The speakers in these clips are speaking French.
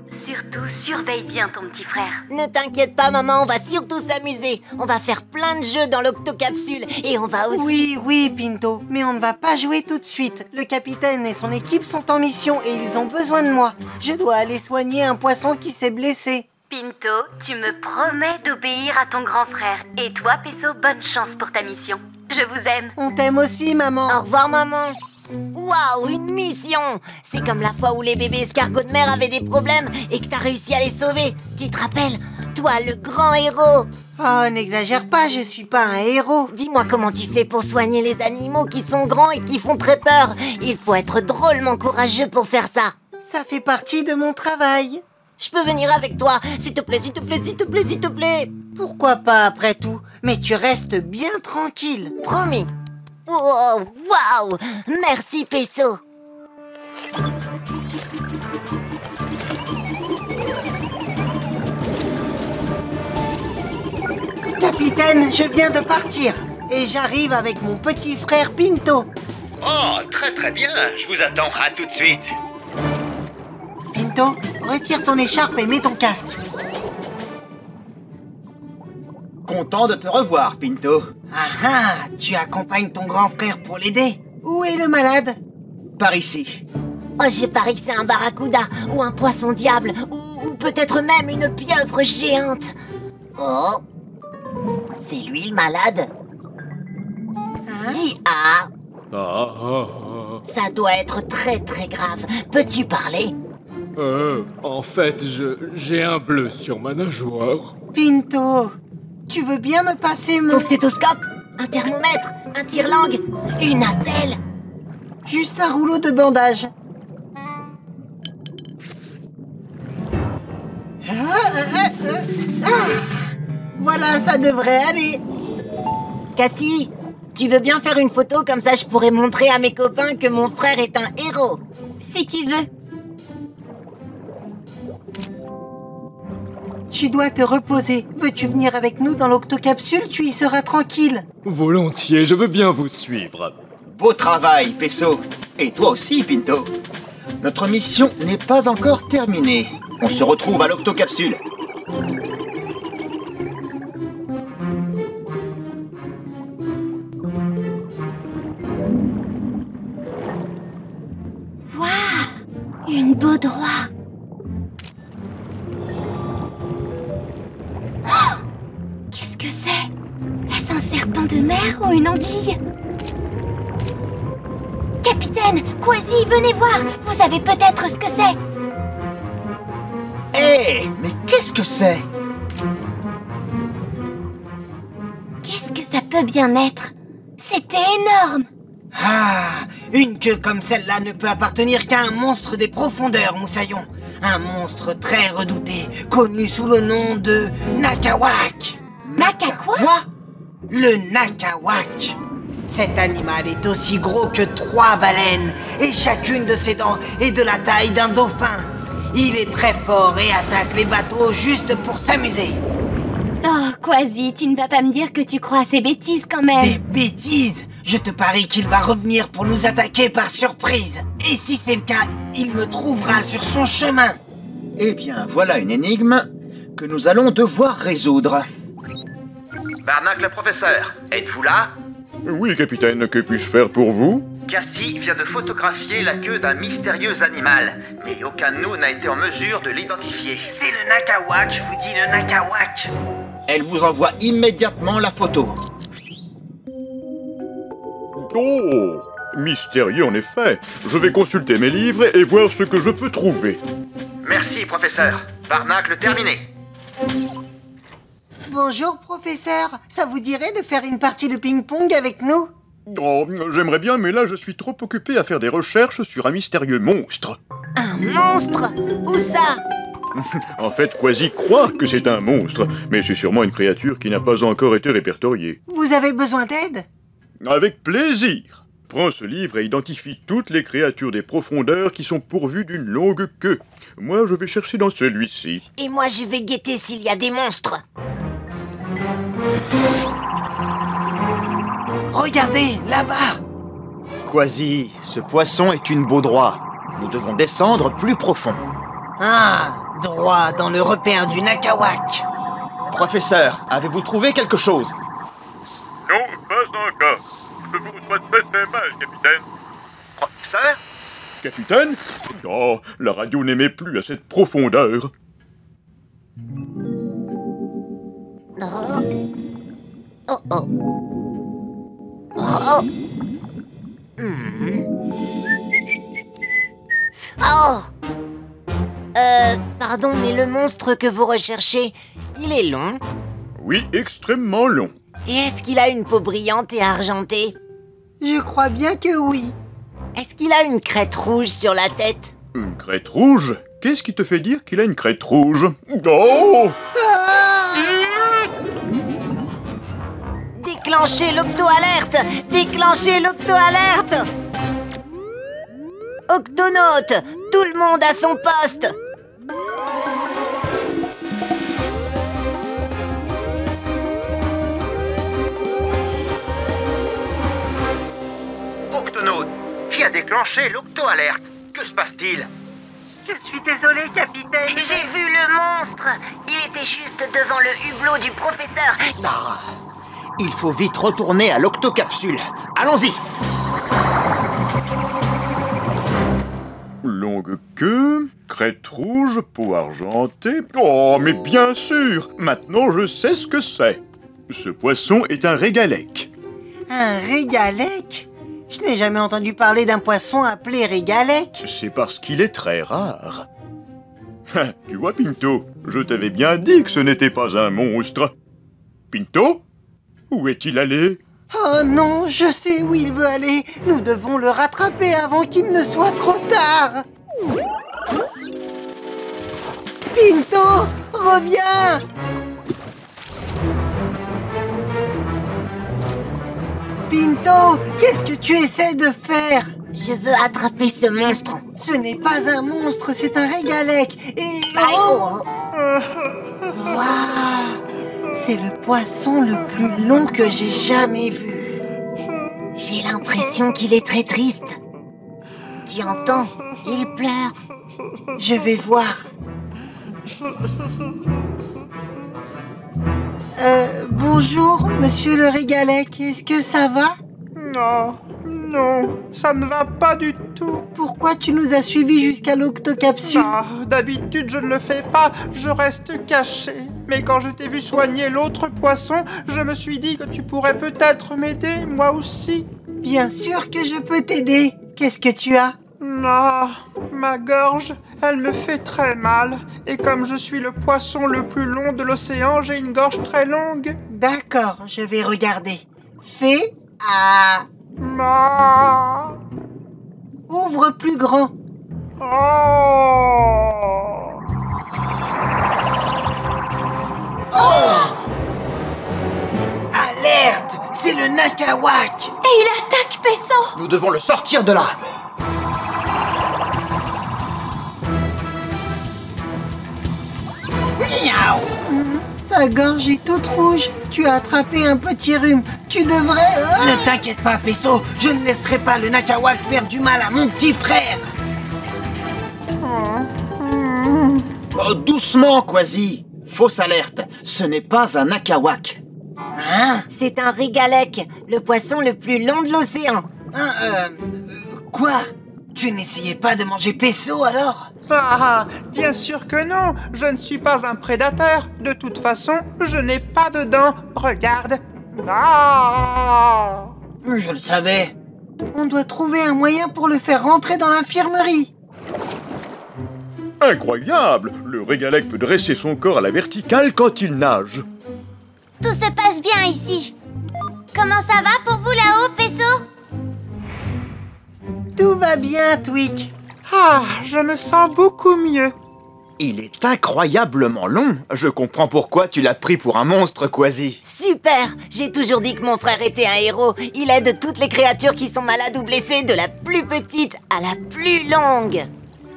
Surtout, surveille bien ton petit frère. Ne t'inquiète pas, maman, on va surtout s'amuser. On va faire plein de jeux dans l'octocapsule et on va aussi... Oui, Pinto, mais on ne va pas jouer tout de suite. Le capitaine et son équipe sont en mission et ils ont besoin de moi. Je dois aller soigner un poisson qui s'est blessé. Pinto, tu me promets d'obéir à ton grand frère. Et toi, Peso, bonne chance pour ta mission. Je vous aime. On t'aime aussi, maman. Au revoir, maman. Waouh, une mission! C'est comme la fois où les bébés escargots de mer avaient des problèmes et que t'as réussi à les sauver. Tu te rappelles? Toi, le grand héros. Oh, n'exagère pas, je suis pas un héros. Dis-moi comment tu fais pour soigner les animaux qui sont grands et qui font très peur. Il faut être drôlement courageux pour faire ça. Ça fait partie de mon travail. Je peux venir avec toi, s'il te plaît, s'il te plaît, s'il te plaît, s'il te plaît. Pourquoi pas après tout? Mais tu restes bien tranquille. Promis. Oh, waouh! Merci, Peso. Capitaine, je viens de partir. Et j'arrive avec mon petit frère Pinto. Oh, très bien, je vous attends, à tout de suite. Pinto, retire ton écharpe et mets ton casque. Content de te revoir, Pinto. Ah, tu accompagnes ton grand frère pour l'aider. Où est le malade? Par ici. Oh, je parie que c'est un barracuda, ou un poisson diable, ou peut-être même une pieuvre géante. Oh, c'est lui le malade? Dis ah. Ça doit être très grave. Peux-tu parler? En fait, j'ai un bleu sur ma nageoire. Pinto, tu veux bien me passer mon... Ton stéthoscope? Un thermomètre? Un tire-langue? Une attelle? Juste un rouleau de bandage. Voilà, ça devrait aller. Cassie, tu veux bien faire une photo, comme ça je pourrais montrer à mes copains que mon frère est un héros? Si tu veux. Tu dois te reposer. Veux-tu venir avec nous dans l'octocapsule? Tu y seras tranquille. Volontiers, je veux bien vous suivre. Beau travail, Peso. Et toi aussi, Pinto. Notre mission n'est pas encore terminée. On se retrouve à l'octocapsule. Waouh! Une baudroie. Oh! Qu'est-ce que c'est? Est-ce un serpent de mer ou une anguille? Capitaine, Kwasi, venez voir. Vous savez peut-être ce que c'est. Hé, mais qu'est-ce que c'est? Qu'est-ce que ça peut bien être? C'était énorme. Ah, une queue comme celle-là ne peut appartenir qu'à un monstre des profondeurs, Moussaillon. Un monstre très redouté, connu sous le nom de Nakawak. Naka quoi? Quoi? Le Nakawak. Cet animal est aussi gros que 3 baleines, et chacune de ses dents est de la taille d'un dauphin. Il est très fort et attaque les bateaux juste pour s'amuser. Oh, Kwasi, tu ne vas pas me dire que tu crois à ces bêtises quand même. Des bêtises? Je te parie qu'il va revenir pour nous attaquer par surprise. Et si c'est le cas, il me trouvera sur son chemin. Eh bien, voilà une énigme que nous allons devoir résoudre. Barnacle le professeur, êtes-vous là? Oui, capitaine, que puis-je faire pour vous? Cassie vient de photographier la queue d'un mystérieux animal, mais aucun de nous n'a été en mesure de l'identifier. C'est le Nakawak, je vous dis le Nakawak. Elle vous envoie immédiatement la photo. Oh, mystérieux en effet. Je vais consulter mes livres et voir ce que je peux trouver. Merci, professeur. Barnacle terminé. Bonjour, professeur. Ça vous dirait de faire une partie de ping-pong avec nous? Oh, j'aimerais bien, mais là je suis trop occupé à faire des recherches sur un mystérieux monstre. Un monstre? Où ça? En fait, Kwasi croit que c'est un monstre, mais c'est sûrement une créature qui n'a pas encore été répertoriée. Vous avez besoin d'aide? Avec plaisir. Prends ce livre et identifie toutes les créatures des profondeurs qui sont pourvues d'une longue queue. Moi, je vais chercher dans celui-ci. Et moi, je vais guetter s'il y a des monstres. Regardez, là-bas. Kwasi, ce poisson est une baudroie. Nous devons descendre plus profond. Ah, droit dans le repère du Nakawak. Professeur, avez-vous trouvé quelque chose? Non, pas encore. Je vous reçois très très mal, capitaine. Professeur? Capitaine? Oh, la radio n'émet plus à cette profondeur. Oh. Oh oh. Oh. Oh. Pardon, mais le monstre que vous recherchez, il est long. Oui, extrêmement long. Et est-ce qu'il a une peau brillante et argentée? Je crois bien que oui. Est-ce qu'il a une crête rouge sur la tête? Une crête rouge? Qu'est-ce qui te fait dire qu'il a une crête rouge? Oh! Déclenchez l'octo-alerte! Déclenchez l'octo-alerte! Octonaute! Tout le monde à son poste! Octonaute, qui a déclenché l'octo-alerte? Que se passe-t-il? Je suis désolé, capitaine. J'ai vu le monstre! Il était juste devant le hublot du professeur. Ah, il faut vite retourner à l'octocapsule. Allons-y! Longue queue, crête rouge, peau argentée... Oh, mais bien sûr! Maintenant, je sais ce que c'est. Ce poisson est un régalec. Un régalec? Je n'ai jamais entendu parler d'un poisson appelé régalec. C'est parce qu'il est très rare. Tu vois, Pinto, je t'avais bien dit que ce n'était pas un monstre. Pinto? Où est-il allé? Oh non, je sais où il veut aller. Nous devons le rattraper avant qu'il ne soit trop tard. Pinto, reviens! Pinto, qu'est-ce que tu essaies de faire? Je veux attraper ce monstre. Ce n'est pas un monstre, c'est un régalec. Et... oh! Waouh! C'est le poisson le plus long que j'ai jamais vu. J'ai l'impression qu'il est très triste. Tu entends? Il pleure. Je vais voir. Bonjour, monsieur le régalec. Est-ce que ça va? Non, ça ne va pas du tout. Pourquoi tu nous as suivis jusqu'à l'octocapsule? D'habitude, je ne le fais pas, je reste caché. Mais quand je t'ai vu soigner l'autre poisson, je me suis dit que tu pourrais peut-être m'aider, moi aussi. Bien sûr que je peux t'aider. Qu'est-ce que tu as? Ma gorge, elle me fait très mal. Et comme je suis le poisson le plus long de l'océan, j'ai une gorge très longue. D'accord, je vais regarder. Fais A. Ouvre plus grand. Alerte! C'est le Nakawak! Et il attaque Peso! Nous devons le sortir de là. Miaou! Ta gorge est toute rouge. Tu as attrapé un petit rhume. Tu devrais... Ne t'inquiète pas, Peso. Je ne laisserai pas le Nakawak faire du mal à mon petit frère. Oh, doucement, Quasi. Fausse alerte, ce n'est pas un Nakawak. Hein? C'est un régalec, le poisson le plus long de l'océan. Quoi? Tu n'essayais pas de manger Peso alors? Bien sûr que non, je ne suis pas un prédateur. De toute façon, je n'ai pas de dents. Regarde. Je le savais. On doit trouver un moyen pour le faire rentrer dans l'infirmerie. Incroyable! Le régalec peut dresser son corps à la verticale quand il nage. Tout se passe bien ici. Comment ça va pour vous là-haut, Peso? Tout va bien, Tweak. Je me sens beaucoup mieux. Il est incroyablement long. Je comprends pourquoi tu l'as pris pour un monstre, Quasi. Super! J'ai toujours dit que mon frère était un héros. Il aide toutes les créatures qui sont malades ou blessées, de la plus petite à la plus longue.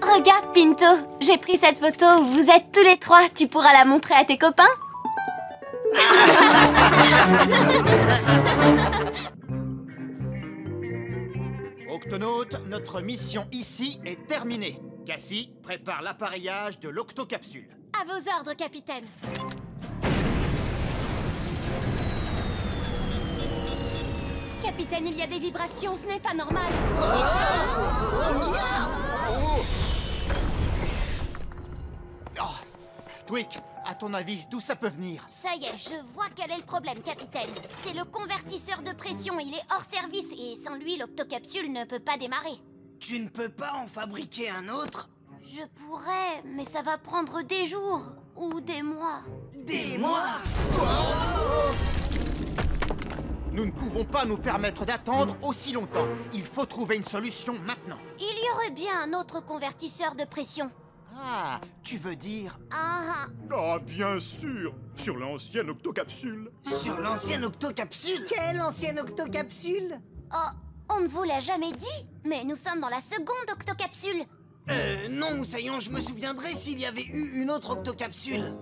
Regarde, Pinto, j'ai pris cette photo où vous êtes tous les trois. Tu pourras la montrer à tes copains? Octonaute, notre mission ici est terminée. Cassie, prépare l'appareillage de l'octocapsule. À vos ordres, capitaine. Capitaine, il y a des vibrations, ce n'est pas normal. Tweak, à ton avis, d'où ça peut venir? Ça y est, je vois quel est le problème, capitaine. C'est le convertisseur de pression, il est hors service et sans lui, l'octocapsule ne peut pas démarrer. Tu ne peux pas en fabriquer un autre? Je pourrais, mais ça va prendre des jours ou des mois. Des mois? Nous ne pouvons pas nous permettre d'attendre aussi longtemps. Il faut trouver une solution maintenant. Il y aurait bien un autre convertisseur de pression. Ah, tu veux dire... Ah, Ah, bien sûr. Sur l'ancienne octocapsule. Sur l'ancienne octocapsule? Quelle ancienne octocapsule? oh, on ne vous l'a jamais dit, mais nous sommes dans la seconde octocapsule. Non, Moussaillon, je me souviendrai s'il y avait eu une autre octocapsule.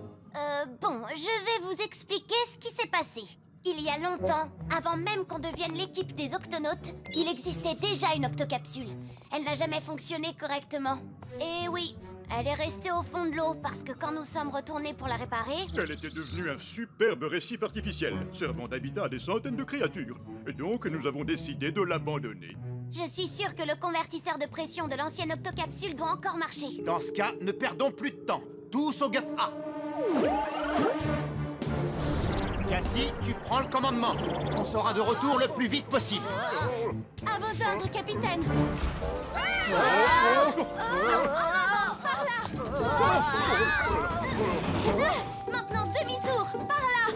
Bon, je vais vous expliquer ce qui s'est passé. Il y a longtemps, avant même qu'on devienne l'équipe des octonautes, il existait déjà une octocapsule. Elle n'a jamais fonctionné correctement. Et oui, elle est restée au fond de l'eau parce que quand nous sommes retournés pour la réparer... Elle était devenue un superbe récif artificiel, servant d'habitat à des centaines de créatures. Et donc, nous avons décidé de l'abandonner. Je suis sûre que le convertisseur de pression de l'ancienne octocapsule doit encore marcher. Dans ce cas, ne perdons plus de temps. Tous au gap A. Cassie, tu prends le commandement. On sera de retour le plus vite possible. À vos ordres, capitaine. Maintenant, demi-tour, par là.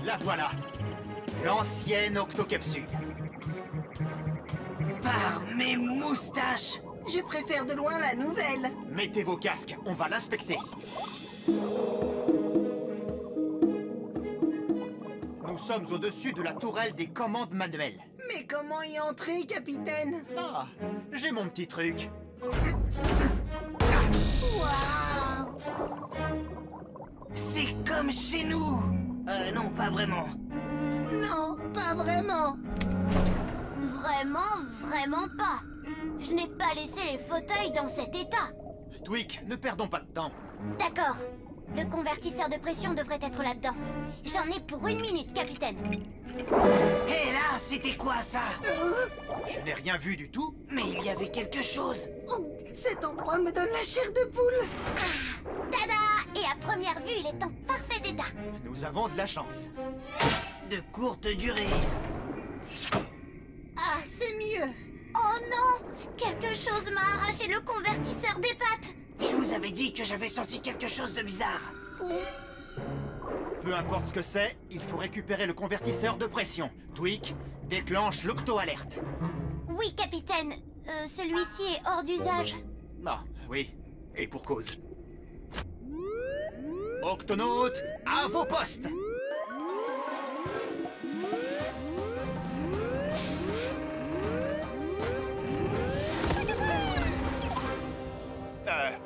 La voilà. L'ancienne octocapsule. Par mes moustaches, je préfère de loin la nouvelle. Mettez vos casques, on va l'inspecter. Nous sommes au-dessus de la tourelle des commandes manuelles. Mais comment y entrer, capitaine? Ah, j'ai mon petit truc. Waouh! C'est comme chez nous. Non, pas vraiment. Non, pas vraiment. Vraiment pas. Je n'ai pas laissé les fauteuils dans cet état. Tweak, ne perdons pas de temps. D'accord. Le convertisseur de pression devrait être là-dedans. J'en ai pour 1 minute, capitaine. Hé là, c'était quoi ça? Je n'ai rien vu du tout. Mais il y avait quelque chose. Oh, cet endroit me donne la chair de poule. Tada! Et à première vue, il est en parfait état. Nous avons de la chance. De courte durée. Ah, c'est mieux. Oh non! Quelque chose m'a arraché le convertisseur des pattes. Je vous avais dit que j'avais senti quelque chose de bizarre. Peu importe ce que c'est, il faut récupérer le convertisseur de pression. Tweak, déclenche l'octo-alerte. Oui, capitaine. Celui-ci est hors d'usage. Ah, oui, et pour cause. Octonautes, à vos postes!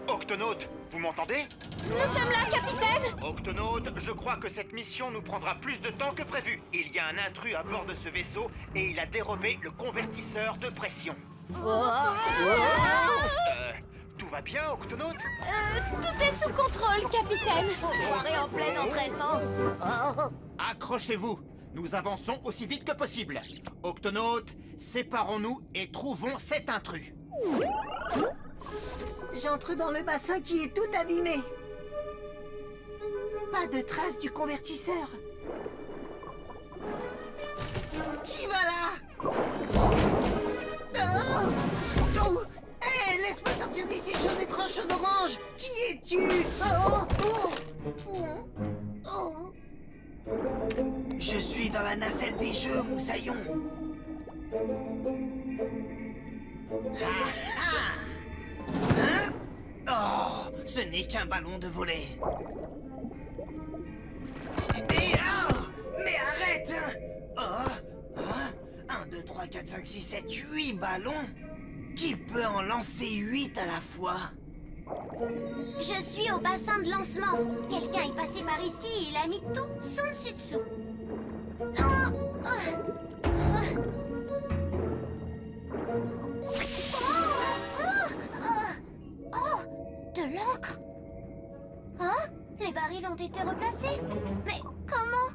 Octonautes, vous m'entendez? Nous sommes là, capitaine! Octonautes, je crois que cette mission nous prendra plus de temps que prévu. Il y a un intrus à bord de ce vaisseau et il a dérobé le convertisseur de pression. Tout va bien, Octonautes? Tout est sous contrôle, capitaine. Soirée en plein entraînement. Oh. Accrochez-vous, nous avançons aussi vite que possible. Octonautes, séparons-nous et trouvons cet intrus. J'entre dans le bassin qui est tout abîmé. Pas de trace du convertisseur. Qui va là? Oh! Oh! Hé, laisse-moi sortir d'ici, chose étrange, chose orange! Qui es-tu? Oh! Oh! Oh! Oh! Je suis dans la nacelle des jeux, Moussaillon. Ah ah! Hein? Oh, ce n'est qu'un ballon de volée. Et mais arrête! Oh, 1, 2, 3, 4, 5, 6, 7, 8 ballons? Qui peut en lancer 8 à la fois? Je suis au bassin de lancement. Quelqu'un est passé par ici et il a mis tout son dessus-dessous. De l'encre? Hein? Les barils ont été replacés? Mais comment?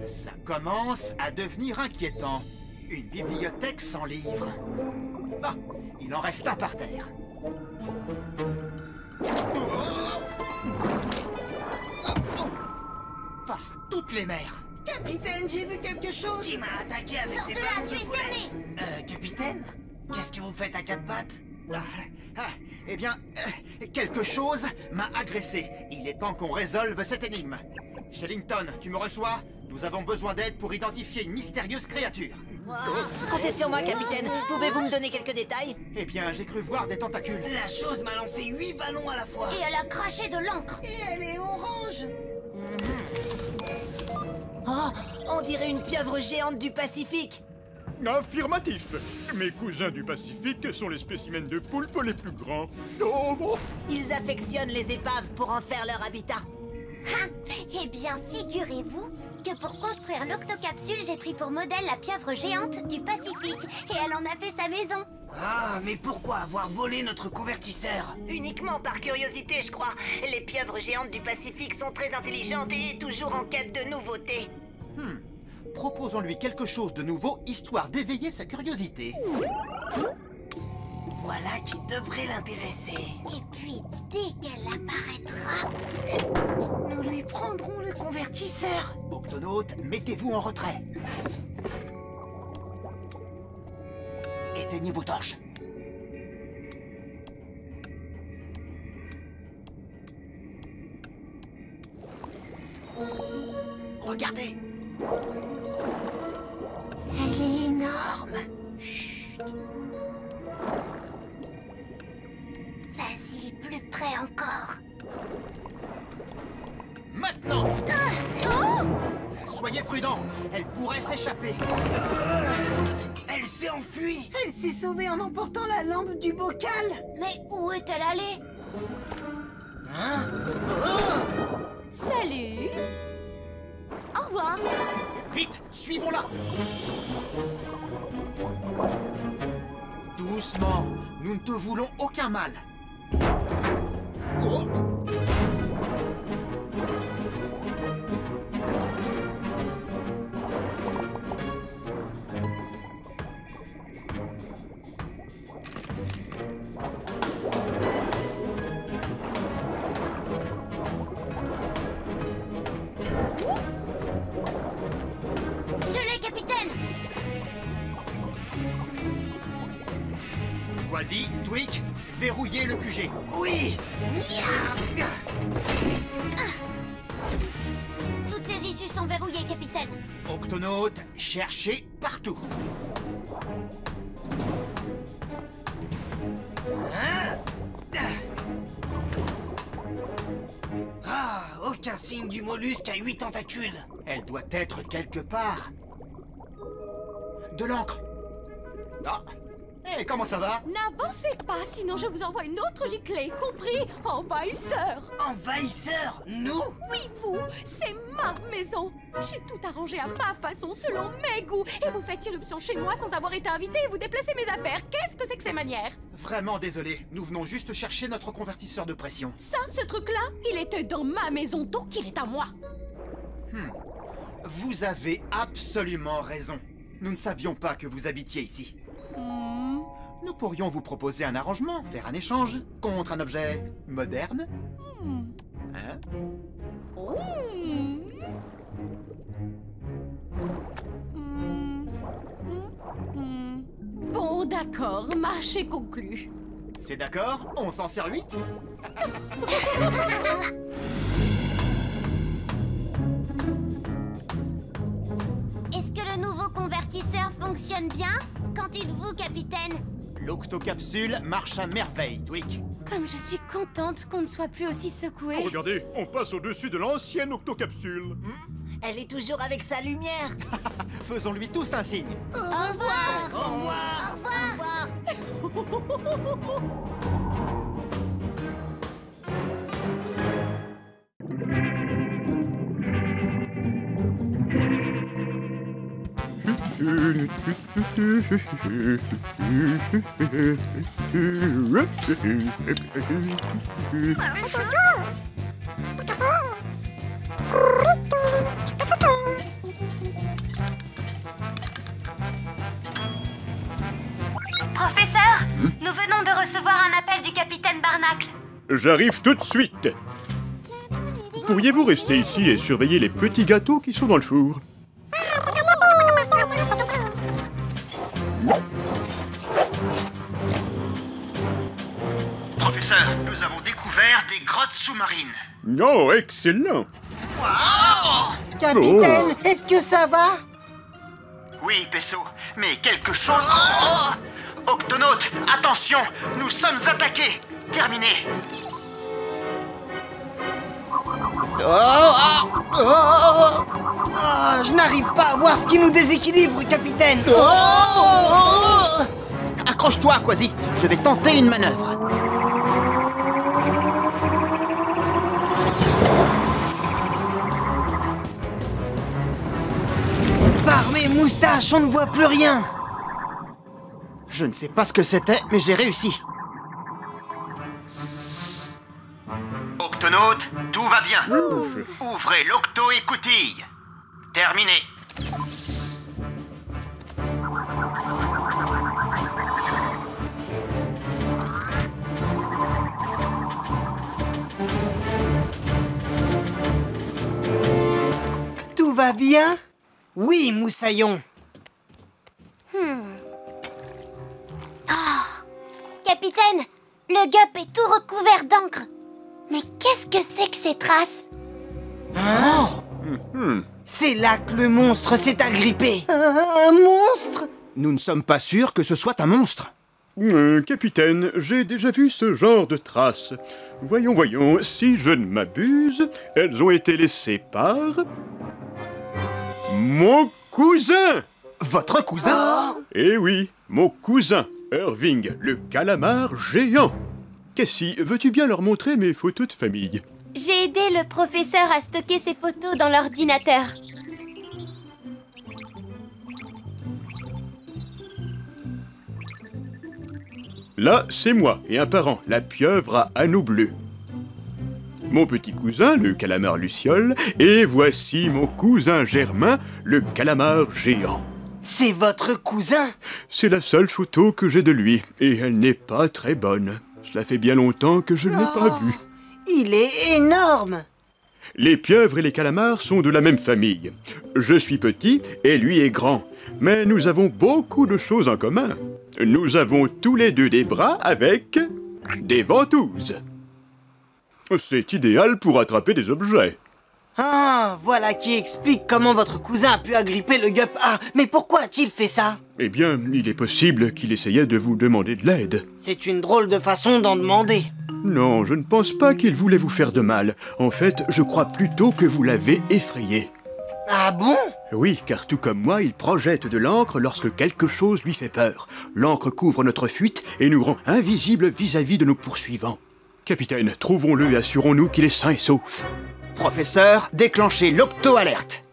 Ça commence à devenir inquiétant. Une bibliothèque sans livres. Ah, il en reste un par terre. Par toutes les mers. Capitaine, j'ai vu quelque chose. Qui m'a attaqué avec Sors des de là, ballons tu es de poulet. cerné! Capitaine? Qu'est-ce que vous faites à quatre pattes? Eh bien, quelque chose m'a agressé. Il est temps qu'on résolve cette énigme. Shellington, tu me reçois? Nous avons besoin d'aide pour identifier une mystérieuse créature. Comptez sur moi, capitaine. Pouvez-vous me donner quelques détails? Eh bien, j'ai cru voir des tentacules. La chose m'a lancé 8 ballons à la fois. Et elle a craché de l'encre! Et elle est orange. Oh, on dirait une pieuvre géante du Pacifique. Affirmatif. Mes cousins du Pacifique sont les spécimens de poulpe les plus grands. Oh, bon. Ils affectionnent les épaves pour en faire leur habitat. Ah, eh bien, figurez-vous que pour construire l'octocapsule, j'ai pris pour modèle la pieuvre géante du Pacifique. Et elle en a fait sa maison. Ah, mais pourquoi avoir volé notre convertisseur? Uniquement par curiosité, je crois. Les pieuvres géantes du Pacifique sont très intelligentes et toujours en quête de nouveautés. Proposons-lui quelque chose de nouveau, histoire d'éveiller sa curiosité. Voilà qui devrait l'intéresser. Et puis, dès qu'elle apparaîtra, Nous lui prendrons le convertisseur. Octonautes, mettez-vous en retrait. Éteignez vos torches. Regardez. elle est énorme. Vas-y, plus près encore. Maintenant. Oh! Soyez prudents, elle pourrait s'échapper. Elle s'est enfuie. Elle s'est sauvée en emportant la lampe du bocal. Mais où est-elle allée? Hein? Salut! Au revoir! Vite, suivons-la. Doucement, nous ne te voulons aucun mal. Oh. Je l'ai, capitaine! Quasi, Tweak, verrouillez le QG. Oui. Toutes les issues sont verrouillées, capitaine. Octonautes, cherchez partout. Ah, aucun signe du mollusque à 8 tentacules. Elle doit être quelque part. De l'encre. Ah. Eh, comment ça va? N'avancez pas, sinon je vous envoie une autre giclée, compris? Envahisseur! Envahisseur, nous? Oui, vous! C'est ma maison! J'ai tout arrangé à ma façon, selon mes goûts, et vous faites irruption chez moi sans avoir été invité et vous déplacez mes affaires. Qu'est-ce que c'est que ces manières? Vraiment désolé, nous venons juste chercher notre convertisseur de pression. Ça, ce truc-là, il était dans ma maison, donc il est à moi! Vous avez absolument raison. Nous ne savions pas que vous habitiez ici. Nous pourrions vous proposer un arrangement, faire un échange, contre un objet moderne. Hein? Bon, d'accord, marché conclu. C'est d'accord? On s'en sert 8? Est-ce que le nouveau convertisseur fonctionne bien? Qu'en dites-vous, capitaine? L'octocapsule marche à merveille, Tweak. Comme je suis contente qu'on ne soit plus aussi secoué. Oh, regardez, on passe au-dessus de l'ancienne octocapsule. Elle est toujours avec sa lumière. Faisons-lui tous un signe. Au revoir! Au revoir. Au revoir! Professeur, nous venons de recevoir un appel du capitaine Barnacle. J'arrive tout de suite. Pourriez-vous rester ici et surveiller les petits gâteaux qui sont dans le four? Professeur, nous avons découvert des grottes sous-marines. Oh, excellent! Capitaine, est-ce que ça va? Oui, Pesso, mais quelque chose... Octonautes, attention, nous sommes attaqués. Terminé. Je n'arrive pas à voir ce qui nous déséquilibre, capitaine. Accroche-toi, Quasi. Je vais tenter une manœuvre. Par mes moustaches, on ne voit plus rien. Je ne sais pas ce que c'était, mais j'ai réussi. Octonautes, tout va bien. Ouvrez l'octo-écoutille. Terminé. Tout va bien? Oui, Moussaillon. Capitaine, le gup est tout recouvert d'encre. Mais qu'est-ce que c'est que ces traces? C'est là que le monstre s'est agrippé. Un monstre? Nous ne sommes pas sûrs que ce soit un monstre. Capitaine, j'ai déjà vu ce genre de traces. Voyons, si je ne m'abuse, elles ont été laissées par... mon cousin! Votre cousin? Eh oui, mon cousin, Irving, le calamar géant. Cassie, veux-tu bien leur montrer mes photos de famille? J'ai aidé le professeur à stocker ses photos dans l'ordinateur. Là, c'est moi et un parent, la pieuvre à anneaux bleus. Mon petit cousin, le calamar luciole, et voici mon cousin Germain, le calamar géant. C'est votre cousin? C'est la seule photo que j'ai de lui, et elle n'est pas très bonne. Cela fait bien longtemps que je ne l'ai pas vu. Il est énorme! Les pieuvres et les calamars sont de la même famille. Je suis petit et lui est grand, mais nous avons beaucoup de choses en commun. Nous avons tous les deux des bras avec des ventouses. C'est idéal pour attraper des objets. Ah, voilà qui explique comment votre cousin a pu agripper le gup A. Mais pourquoi a-t-il fait ça? Eh bien, il est possible qu'il essayait de vous demander de l'aide. C'est une drôle de façon d'en demander. Non, je ne pense pas qu'il voulait vous faire de mal. En fait, je crois plutôt que vous l'avez effrayé. Ah bon? Oui, car tout comme moi, il projette de l'encre lorsque quelque chose lui fait peur. L'encre couvre notre fuite et nous rend invisibles vis-à-vis de nos poursuivants. Capitaine, trouvons-le et assurons-nous qu'il est sain et sauf. Professeur, déclenchez l'octo-alerte.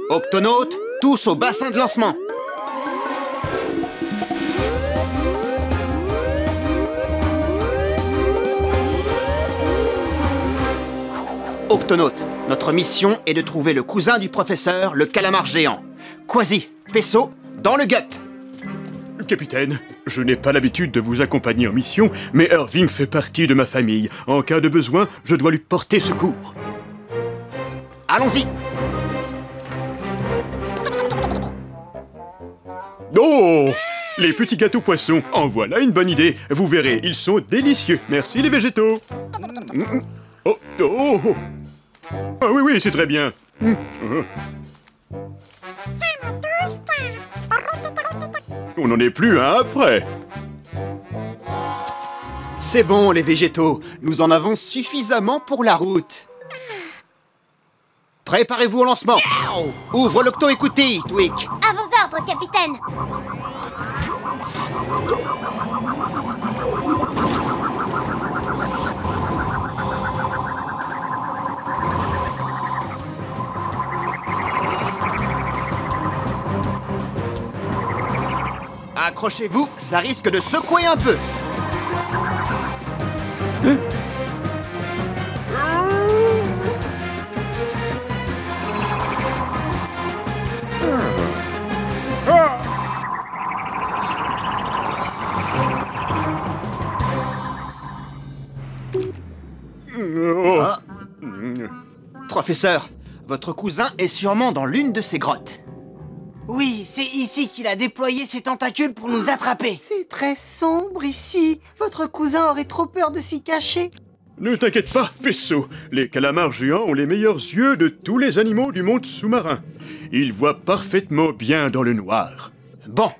Octonautes, tous au bassin de lancement. Octonautes, notre mission est de trouver le cousin du professeur, le calamar géant. Quasi, Pesso, dans le gup. Capitaine, je n'ai pas l'habitude de vous accompagner en mission, mais Irving fait partie de ma famille. En cas de besoin, je dois lui porter secours. Allons-y. Oh! Les petits gâteaux poissons, en voilà une bonne idée. Vous verrez, ils sont délicieux. Merci les végétaux. Oh, oh, oh. Ah oui, oui, c'est très bien. On n'en est plus un après. C'est bon, les végétaux. Nous en avons suffisamment pour la route. Préparez-vous au lancement. Ouvre l'octo-écoutille, Twig. À vos ordres, capitaine. Accrochez-vous, ça risque de secouer un peu. Ah. Professeur, votre cousin est sûrement dans l'une de ces grottes. Oui, c'est ici qu'il a déployé ses tentacules pour nous attraper. C'est très sombre ici. Votre cousin aurait trop peur de s'y cacher. Ne t'inquiète pas, Pesso. Les calamars géants ont les meilleurs yeux de tous les animaux du monde sous-marin. Ils voient parfaitement bien dans le noir. Bon,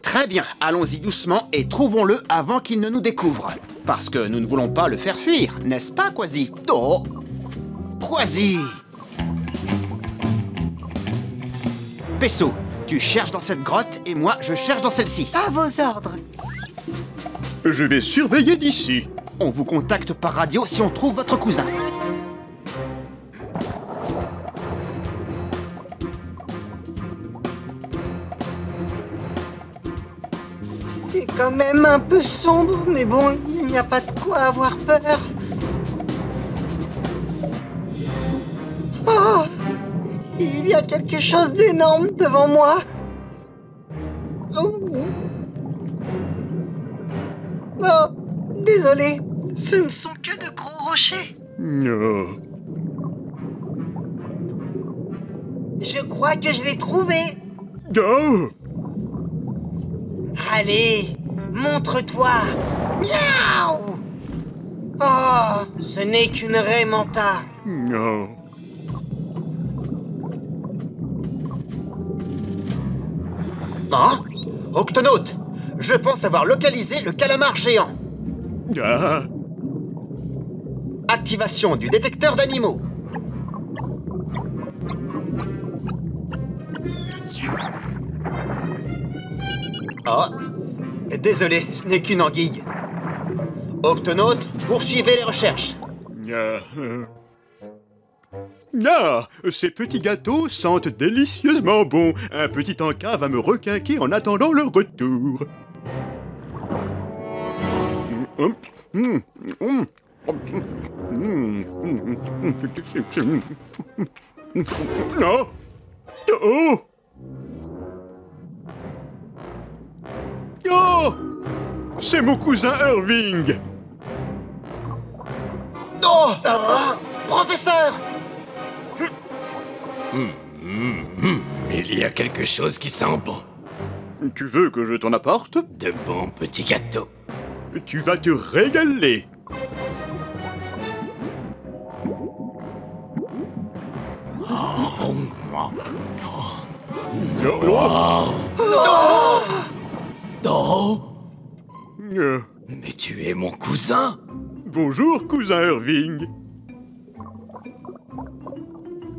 très bien, allons-y doucement et trouvons-le avant qu'il ne nous découvre. Parce que nous ne voulons pas le faire fuir, n'est-ce pas, Quasi? Oh, Quasi! Pesso, tu cherches dans cette grotte et moi, je cherche dans celle-ci. À vos ordres. Je vais surveiller d'ici. On vous contacte par radio si on trouve votre cousin. C'est quand même un peu sombre, mais bon, il n'y a pas de quoi avoir peur. Oh! Il y a quelque chose d'énorme devant moi. Oh! Oh! Désolé, ce ne sont que de gros rochers. Oh. Je crois que je l'ai trouvé. Oh. Allez, montre-toi. Miaou! Oh, ce n'est qu'une raie manta. Oh. Hein? Octonaute, je pense avoir localisé le calamar géant. Ah. Activation du détecteur d'animaux. Oh, désolé, ce n'est qu'une anguille. Octonaute, poursuivez les recherches. Ah, ces petits gâteaux sentent délicieusement bon. Un petit encas va me requinquer en attendant leur retour. Non. Oh. Oh. C'est mon cousin Irving. Oh, professeur! Il y a quelque chose qui sent bon. Tu veux que je t'en apporte? De bons petits gâteaux. Tu vas te régaler. Oh! Mais tu es mon cousin? Bonjour, cousin Irving.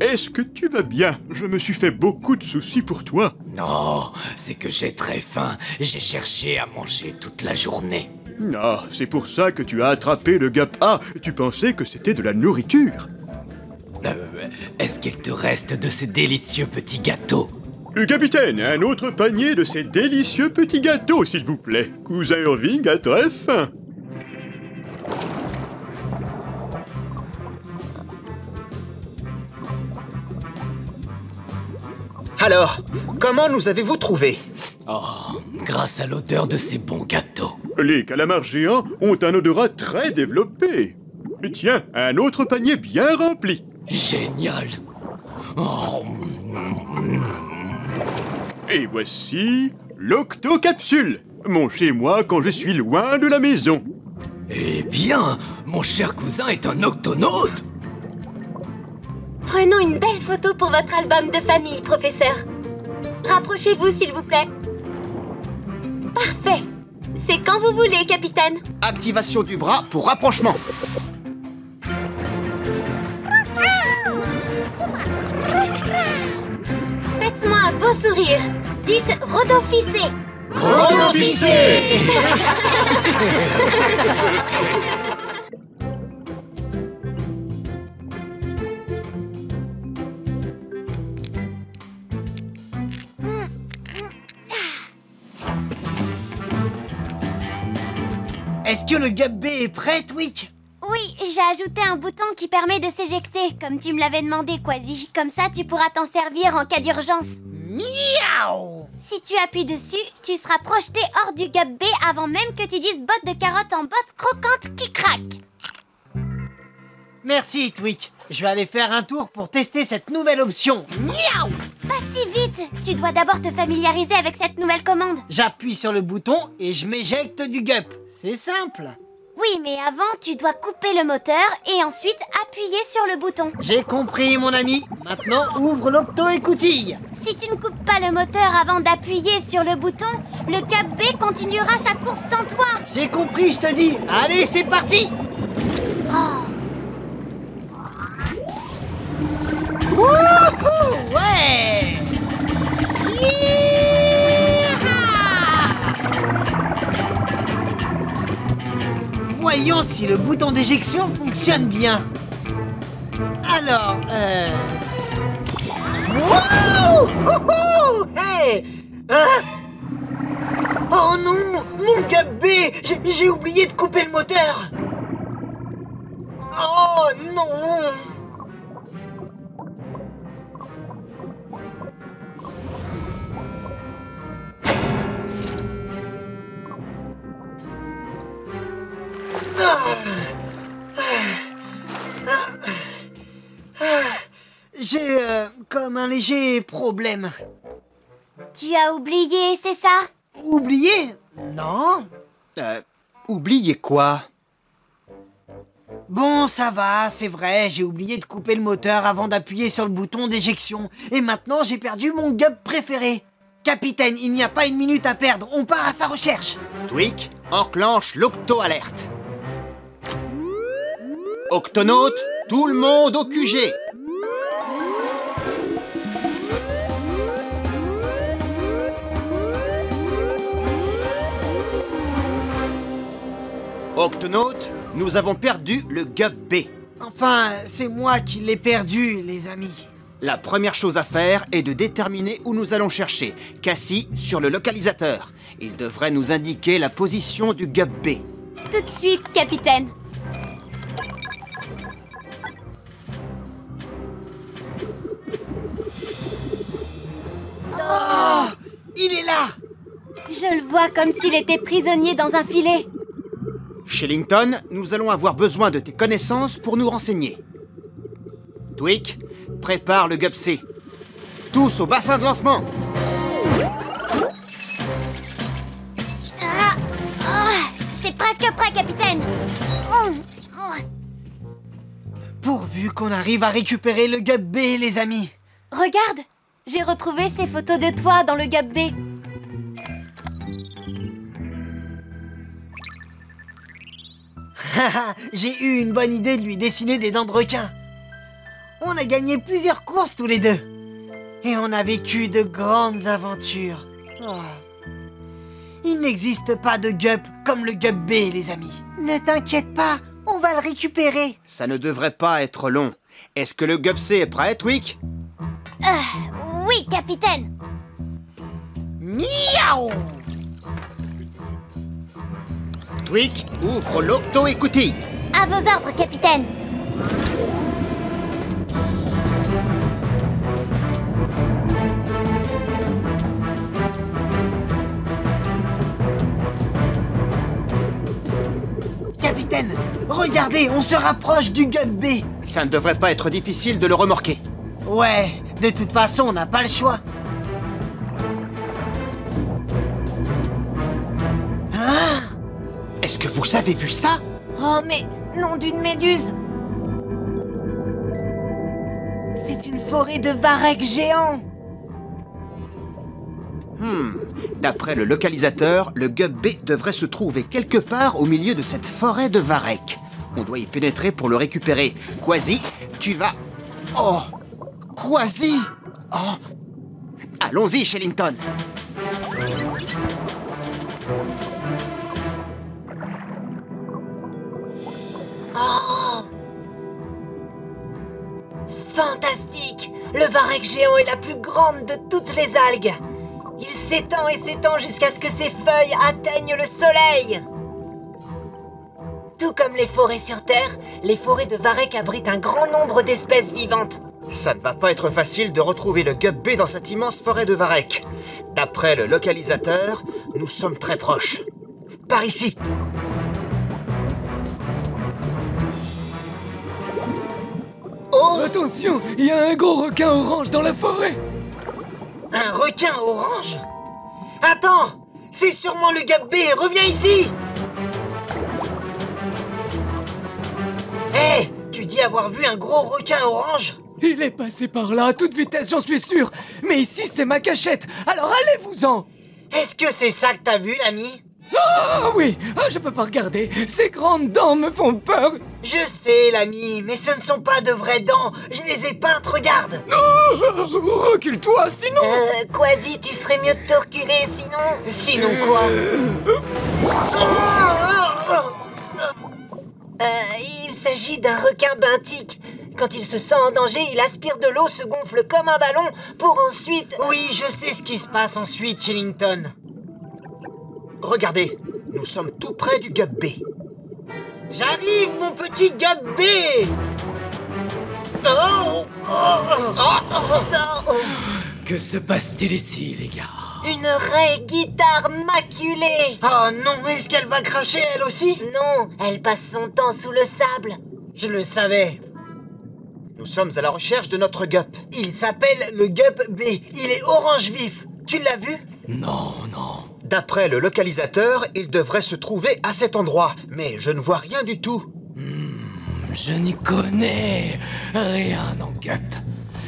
Est-ce que tu vas bien? Je me suis fait beaucoup de soucis pour toi. Non, c'est que j'ai très faim. J'ai cherché à manger toute la journée. Ah, c'est pour ça que tu as attrapé le Gap-A. Tu pensais que c'était de la nourriture. Est-ce qu'il te reste de ces délicieux petits gâteaux? Capitaine, un autre panier de ces délicieux petits gâteaux, s'il vous plaît. Cousin Irving a très faim. Alors, comment nous avez-vous trouvés? Oh, grâce à l'odeur de ces bons gâteaux. Les calamars géants ont un odorat très développé. Tiens, un autre panier bien rempli. Génial. Oh. Et voici l'octocapsule, mon chez-moi quand je suis loin de la maison. Eh bien, mon cher cousin est un octonaute. Prenons une belle photo pour votre album de famille, professeur. Rapprochez-vous, s'il vous plaît. Parfait. C'est quand vous voulez, capitaine. Activation du bras pour rapprochement. Faites-moi un beau sourire. Dites Rodofissé. Rodofissé. Est-ce que le Gup B est prêt, Twig? Oui, j'ai ajouté un bouton qui permet de s'éjecter, comme tu me l'avais demandé, Quasi. Comme ça, tu pourras t'en servir en cas d'urgence. Miaou! Si tu appuies dessus, tu seras projeté hors du Gup B avant même que tu dises botte de carotte en botte croquante qui craque. Merci, Twig. Je vais aller faire un tour pour tester cette nouvelle option. Miaou! Pas si vite. Tu dois d'abord te familiariser avec cette nouvelle commande. J'appuie sur le bouton et je m'éjecte du Gup. C'est simple. Oui, mais avant, tu dois couper le moteur et ensuite appuyer sur le bouton. J'ai compris, mon ami. Maintenant, ouvre l'octo-écoutille. Si tu ne coupes pas le moteur avant d'appuyer sur le bouton, le Gup B continuera sa course sans toi. J'ai compris, je te dis. Allez, c'est parti. Wouhou! Ouais! Voyons si le bouton d'éjection fonctionne bien. Alors, Wow! Wouhou! Hey! Hein? Oh non! Mon Gup B! J'ai oublié de couper le moteur! Oh non! J'ai comme un léger problème. Tu as oublié, c'est ça? Oublié? Non. Oubliez quoi? Bon, ça va, c'est vrai, j'ai oublié de couper le moteur avant d'appuyer sur le bouton d'éjection. Et maintenant, j'ai perdu mon Gup préféré. Capitaine, il n'y a pas une minute à perdre, on part à sa recherche. Twig, enclenche l'octo-alerte. Octonautes, tout le monde au QG. Octonautes, nous avons perdu le Gup B. Enfin, c'est moi qui l'ai perdu, les amis. La première chose à faire est de déterminer où nous allons chercher. Cassie, sur le localisateur. Il devrait nous indiquer la position du Gup B. Tout de suite, capitaine. Oh! Il est là! Je le vois comme s'il était prisonnier dans un filet. Shellington, nous allons avoir besoin de tes connaissances pour nous renseigner. Twig, prépare le Gup C. Tous au bassin de lancement. C'est presque prêt, capitaine. Pourvu qu'on arrive à récupérer le Gup B, les amis. Regarde, j'ai retrouvé ces photos de toi dans le Gup B. J'ai eu une bonne idée de lui dessiner des dents de requin. On a gagné plusieurs courses tous les deux. Et on a vécu de grandes aventures. Oh. Il n'existe pas de Gup comme le Gup B, les amis. Ne t'inquiète pas, on va le récupérer. Ça ne devrait pas être long. Est-ce que le Gup C est prêt, Twig? Oui, capitaine. Miaou! Twig, ouvre l'octo-écoutille. À vos ordres, capitaine. Capitaine, regardez, on se rapproche du Gup B. Ça ne devrait pas être difficile de le remorquer. Ouais, de toute façon, on n'a pas le choix. Hein? Est-ce que vous avez vu ça? Oh, mais nom d'une méduse! C'est une forêt de varechs géants! D'après le localisateur, le Gup B devrait se trouver quelque part au milieu de cette forêt de varechs. On doit y pénétrer pour le récupérer. Quasi, tu vas... Oh! Quasi! Oh! Allons-y, Shellington! Oh! Fantastique! Le varech géant est la plus grande de toutes les algues. Il s'étend et s'étend jusqu'à ce que ses feuilles atteignent le soleil. Tout comme les forêts sur Terre, les forêts de Varek abritent un grand nombre d'espèces vivantes. Ça ne va pas être facile de retrouver le Gup B dans cette immense forêt de Varek. D'après le localisateur, nous sommes très proches. Par ici. Oh! Attention, il y a un gros requin orange dans la forêt. Un requin orange? Attends! C'est sûrement le Gup B, reviens ici! Hé! Tu dis avoir vu un gros requin orange? Il est passé par là à toute vitesse, j'en suis sûr. Mais ici, c'est ma cachette, alors allez-vous-en. Est-ce que c'est ça que t'as vu, l'ami? Ah oui, je peux pas regarder. Ces grandes dents me font peur. Je sais, l'ami, mais ce ne sont pas de vraies dents. Je les ai peintes, regarde. Recule-toi, sinon... Quasi, tu ferais mieux de te reculer, sinon... Sinon quoi? Il s'agit d'un requin benthique. Quand il se sent en danger, il aspire de l'eau, se gonfle comme un ballon, pour ensuite... Oui, je sais ce qui se passe ensuite, Chillington. Regardez, nous sommes tout près du Gup B. J'arrive, mon petit Gup B! Que se passe-t-il ici, les gars? Une raie guitare maculée. Oh non, est-ce qu'elle va cracher elle aussi? Non, elle passe son temps sous le sable. Je le savais. Nous sommes à la recherche de notre Gup. Il s'appelle le Gup B. Il est orange vif. Tu l'as vu? Non, non. D'après le localisateur, il devrait se trouver à cet endroit. Mais je ne vois rien du tout. Je n'y connais rien en Gup.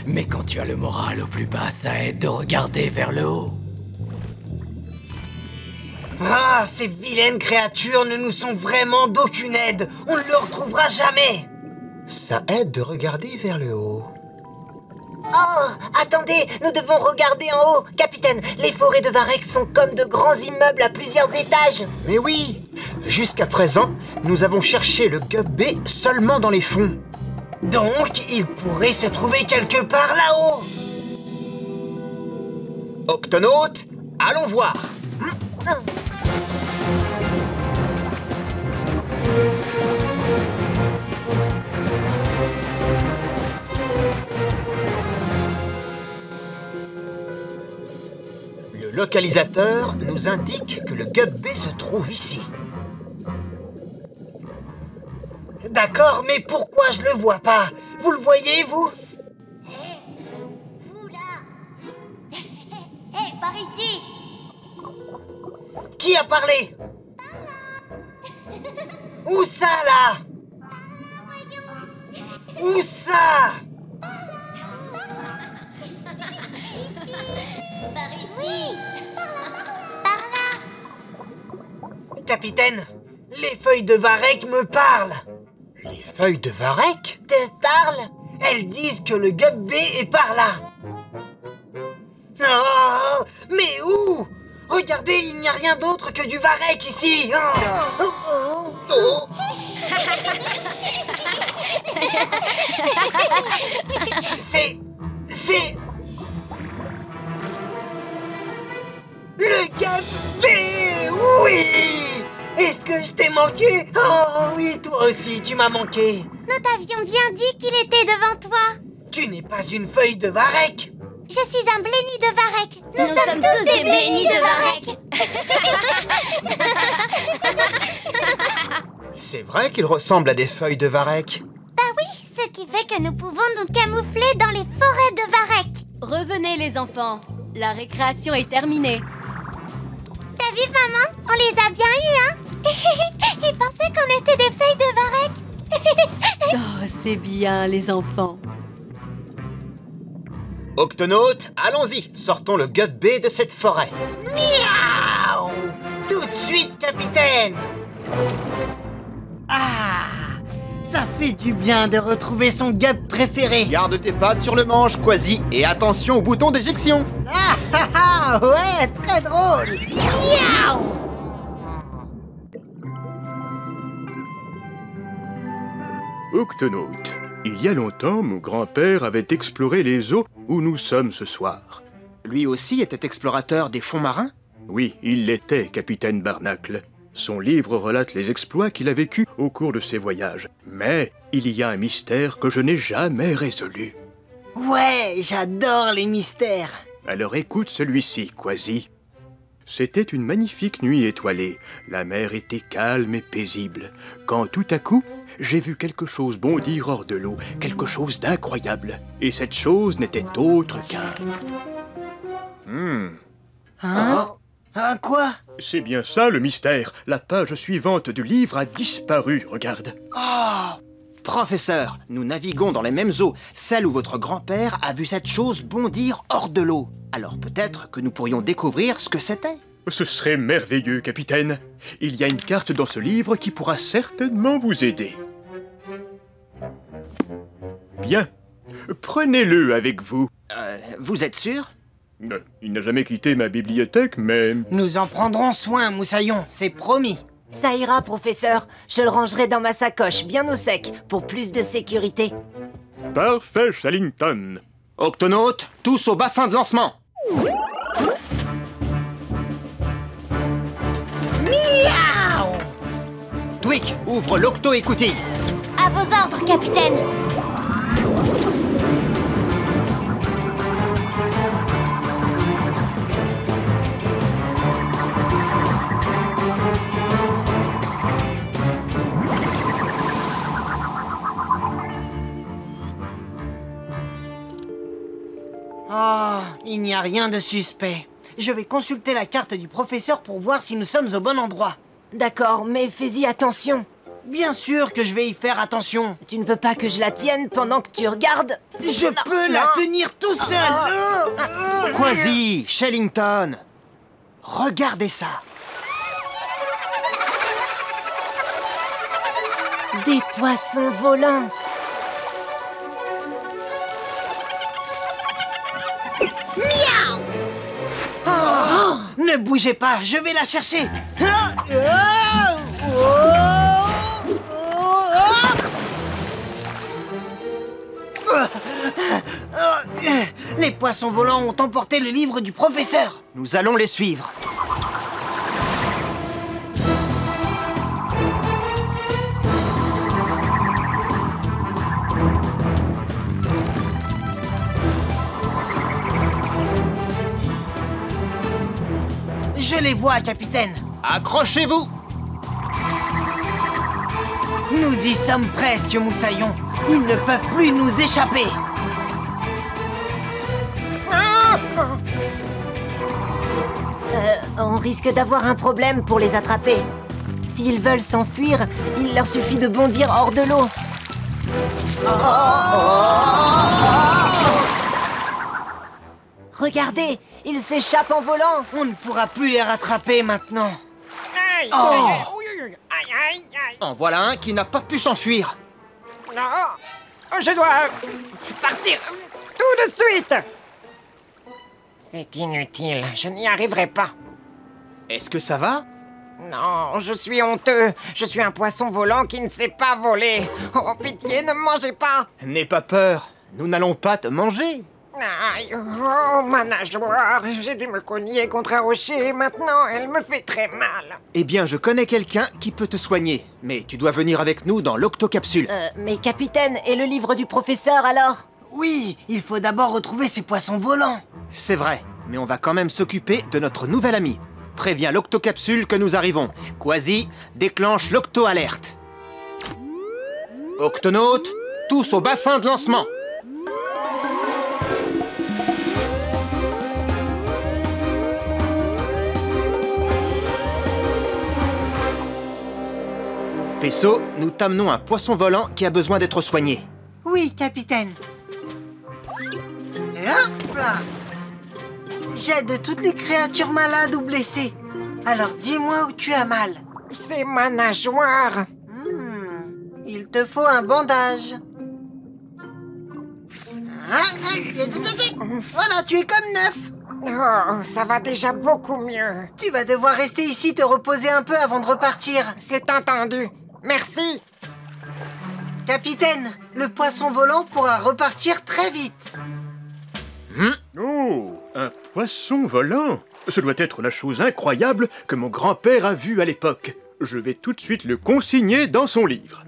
Mais quand tu as le moral au plus bas, ça aide de regarder vers le haut. Ah, ces vilaines créatures ne nous sont vraiment d'aucune aide. On ne le retrouvera jamais. Ça aide de regarder vers le haut. Oh, attendez, nous devons regarder en haut. Capitaine, les forêts de Varek sont comme de grands immeubles à plusieurs étages. Mais oui, jusqu'à présent, nous avons cherché le Gup B seulement dans les fonds. Donc, il pourrait se trouver quelque part là-haut. Octonautes, allons voir. Le localisateur nous indique que le Gup B se trouve ici. D'accord, mais pourquoi je le vois pas? Vous le voyez, vous? Hé, vous là. Hé, par ici. Qui a parlé? Où ça, là? Où ça? Par ici. Par là. Capitaine, les feuilles de Varek me parlent. Les feuilles de Varek Te parle? Elles disent que le Gup B est par là. Oh, mais où? Regardez, il n'y a rien d'autre que du Varek ici. C'est... Le Gup B, oui! Est-ce que je t'ai manqué? Oh oui, toi aussi, tu m'as manqué. Nous t'avions bien dit qu'il était devant toi. Tu n'es pas une feuille de Varek. Je suis un bléni de Varek. Nous sommes tous des blénis de Varek. C'est vrai qu'ils ressemblent à des feuilles de Varek. Bah oui, ce qui fait que nous pouvons nous camoufler dans les forêts de Varek. Revenez les enfants, la récréation est terminée. T'as vu maman? On les a bien eus, hein? Ils pensaient qu'on était des feuilles de Varek. Oh, c'est bien les enfants. Octonautes, allons-y, sortons le Gup B de cette forêt. Miaou! Tout de suite, capitaine. Ah, ça fait du bien de retrouver son Gup préféré. Garde tes pattes sur le manche, Quasi, et attention au bouton d'éjection. Ah, ouais, très drôle. Miaou! Octonaute, il y a longtemps, mon grand-père avait exploré les eaux où nous sommes ce soir. Lui aussi était explorateur des fonds marins? Oui, il l'était, capitaine Barnacle. Son livre relate les exploits qu'il a vécus au cours de ses voyages. Mais il y a un mystère que je n'ai jamais résolu. Ouais, j'adore les mystères. Alors écoute celui-ci, Quasi. C'était une magnifique nuit étoilée. La mer était calme et paisible. Quand tout à coup, j'ai vu quelque chose bondir hors de l'eau, quelque chose d'incroyable. Et cette chose n'était autre qu'un... Hein? Un quoi? C'est bien ça le mystère. La page suivante du livre a disparu, regarde. Oh! Professeur, nous naviguons dans les mêmes eaux, celles où votre grand-père a vu cette chose bondir hors de l'eau. Alors peut-être que nous pourrions découvrir ce que c'était. Ce serait merveilleux, capitaine. Il y a une carte dans ce livre qui pourra certainement vous aider. Bien. Prenez-le avec vous. Vous êtes sûr? Il n'a jamais quitté ma bibliothèque, mais... Nous en prendrons soin, Moussaillon, c'est promis. Ça ira, professeur. Je le rangerai dans ma sacoche, bien au sec, pour plus de sécurité. Parfait, Shellington. Octonautes, tous au bassin de lancement. Miaou! Tweak, ouvre l'octo-écoutille. À vos ordres, capitaine. Oh, il n'y a rien de suspect. Je vais consulter la carte du professeur pour voir si nous sommes au bon endroit. D'accord, mais fais-y attention. Bien sûr que je vais y faire attention. Tu ne veux pas que je la tienne pendant que tu regardes? Je peux la tenir tout seul. Quasi, Shellington. Regardez ça. Des poissons volants. Miaou! Oh, ne bougez pas, je vais la chercher. Les poissons volants ont emporté le livre du professeur. Nous allons les suivre. Je les vois, capitaine. Accrochez-vous. Nous y sommes presque, Moussaillon. Ils ne peuvent plus nous échapper. On risque d'avoir un problème pour les attraper. S'ils veulent s'enfuir, il leur suffit de bondir hors de l'eau. Regardez, ils s'échappent en volant. On ne pourra plus les rattraper maintenant. En voilà un qui n'a pas pu s'enfuir. Non, je dois partir tout de suite. C'est inutile, je n'y arriverai pas. Est-ce que ça va? Non, je suis honteux. Je suis un poisson volant qui ne sait pas voler. Oh, pitié, ne me mangez pas. N'aie pas peur, nous n'allons pas te manger. Aïe, oh, ma nageoire. J'ai dû me cogner contre un rocher et maintenant, elle me fait très mal. Eh bien, je connais quelqu'un qui peut te soigner. Mais tu dois venir avec nous dans l'octocapsule. Mais capitaine, et le livre du professeur alors? Oui, il faut d'abord retrouver ces poissons volants. C'est vrai, mais on va quand même s'occuper de notre nouvel ami. Préviens l'octocapsule que nous arrivons. Quasi, déclenche l'octo-alerte. Octonautes, tous au bassin de lancement. Pesso, nous t'amenons un poisson volant qui a besoin d'être soigné. Oui, capitaine. Et hop là! J'aide toutes les créatures malades ou blessées. Alors dis-moi où tu as mal. C'est ma nageoire. Il te faut un bandage. Voilà, tu es comme neuf. Oh, ça va déjà beaucoup mieux. Tu vas devoir rester ici te reposer un peu avant de repartir. C'est entendu. Merci. Capitaine, le poisson volant pourra repartir très vite. Oh, un poisson volant. Ce doit être la chose incroyable que mon grand-père a vue à l'époque. Je vais tout de suite le consigner dans son livre.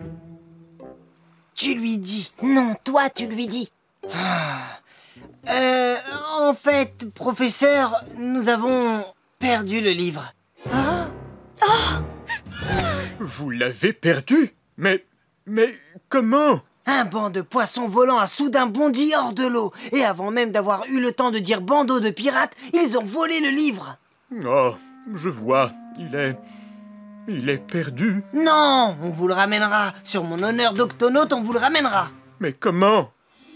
Tu lui dis. Non, toi, tu lui dis. En fait, professeur, nous avons perdu le livre. Vous l'avez perdu? Mais comment? Un banc de poissons volants a soudain bondi hors de l'eau. Et avant même d'avoir eu le temps de dire bandeau de pirates, ils ont volé le livre. Oh, je vois. Il est perdu. Non, on vous le ramènera. Sur mon honneur d'octonaute, on vous le ramènera. Mais comment?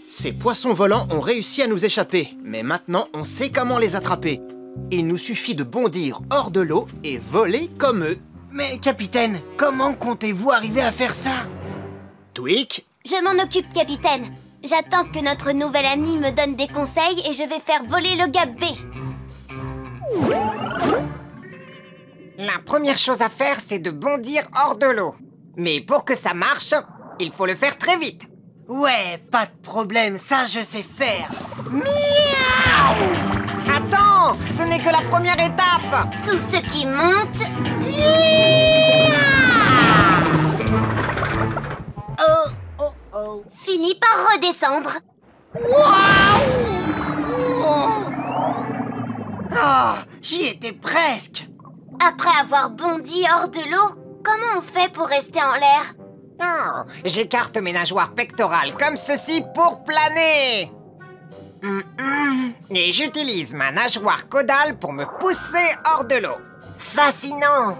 Ces poissons volants ont réussi à nous échapper. Mais maintenant, on sait comment les attraper. Il nous suffit de bondir hors de l'eau et voler comme eux. Mais capitaine, comment comptez-vous arriver à faire ça? Tweak? Je m'en occupe, capitaine. J'attends que notre nouvel ami me donne des conseils et je vais faire voler le gap B. La première chose à faire, c'est de bondir hors de l'eau. Mais pour que ça marche, il faut le faire très vite. Ouais, pas de problème, ça je sais faire. Miaou! Attends, ce n'est que la première étape. Tout ce qui monte... finit par redescendre. Oh, j'y étais presque. Après avoir bondi hors de l'eau, comment on fait pour rester en l'air? Oh, j'écarte mes nageoires pectorales comme ceci pour planer. Et j'utilise ma nageoire caudale pour me pousser hors de l'eau. Fascinant.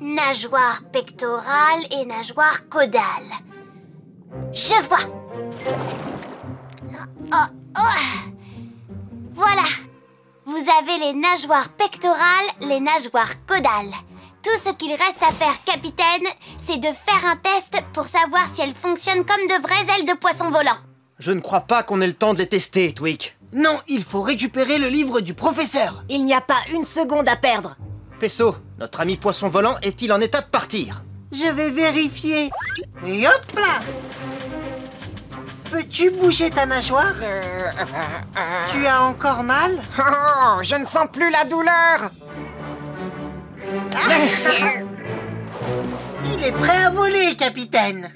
Nageoire pectorale et nageoire caudale. Je vois. Voilà. Vous avez les nageoires pectorales, les nageoires caudales. Tout ce qu'il reste à faire, capitaine, c'est de faire un test pour savoir si elles fonctionnent comme de vraies ailes de poisson volant. Je ne crois pas qu'on ait le temps de les tester, Tweak. Non, il faut récupérer le livre du professeur. Il n'y a pas une seconde à perdre. Pesso, notre ami poisson volant est-il en état de partir? Je vais vérifier. Et hop là! Peux-tu bouger ta nageoire? Tu as encore mal? Oh, je ne sens plus la douleur. Il est prêt à voler, capitaine.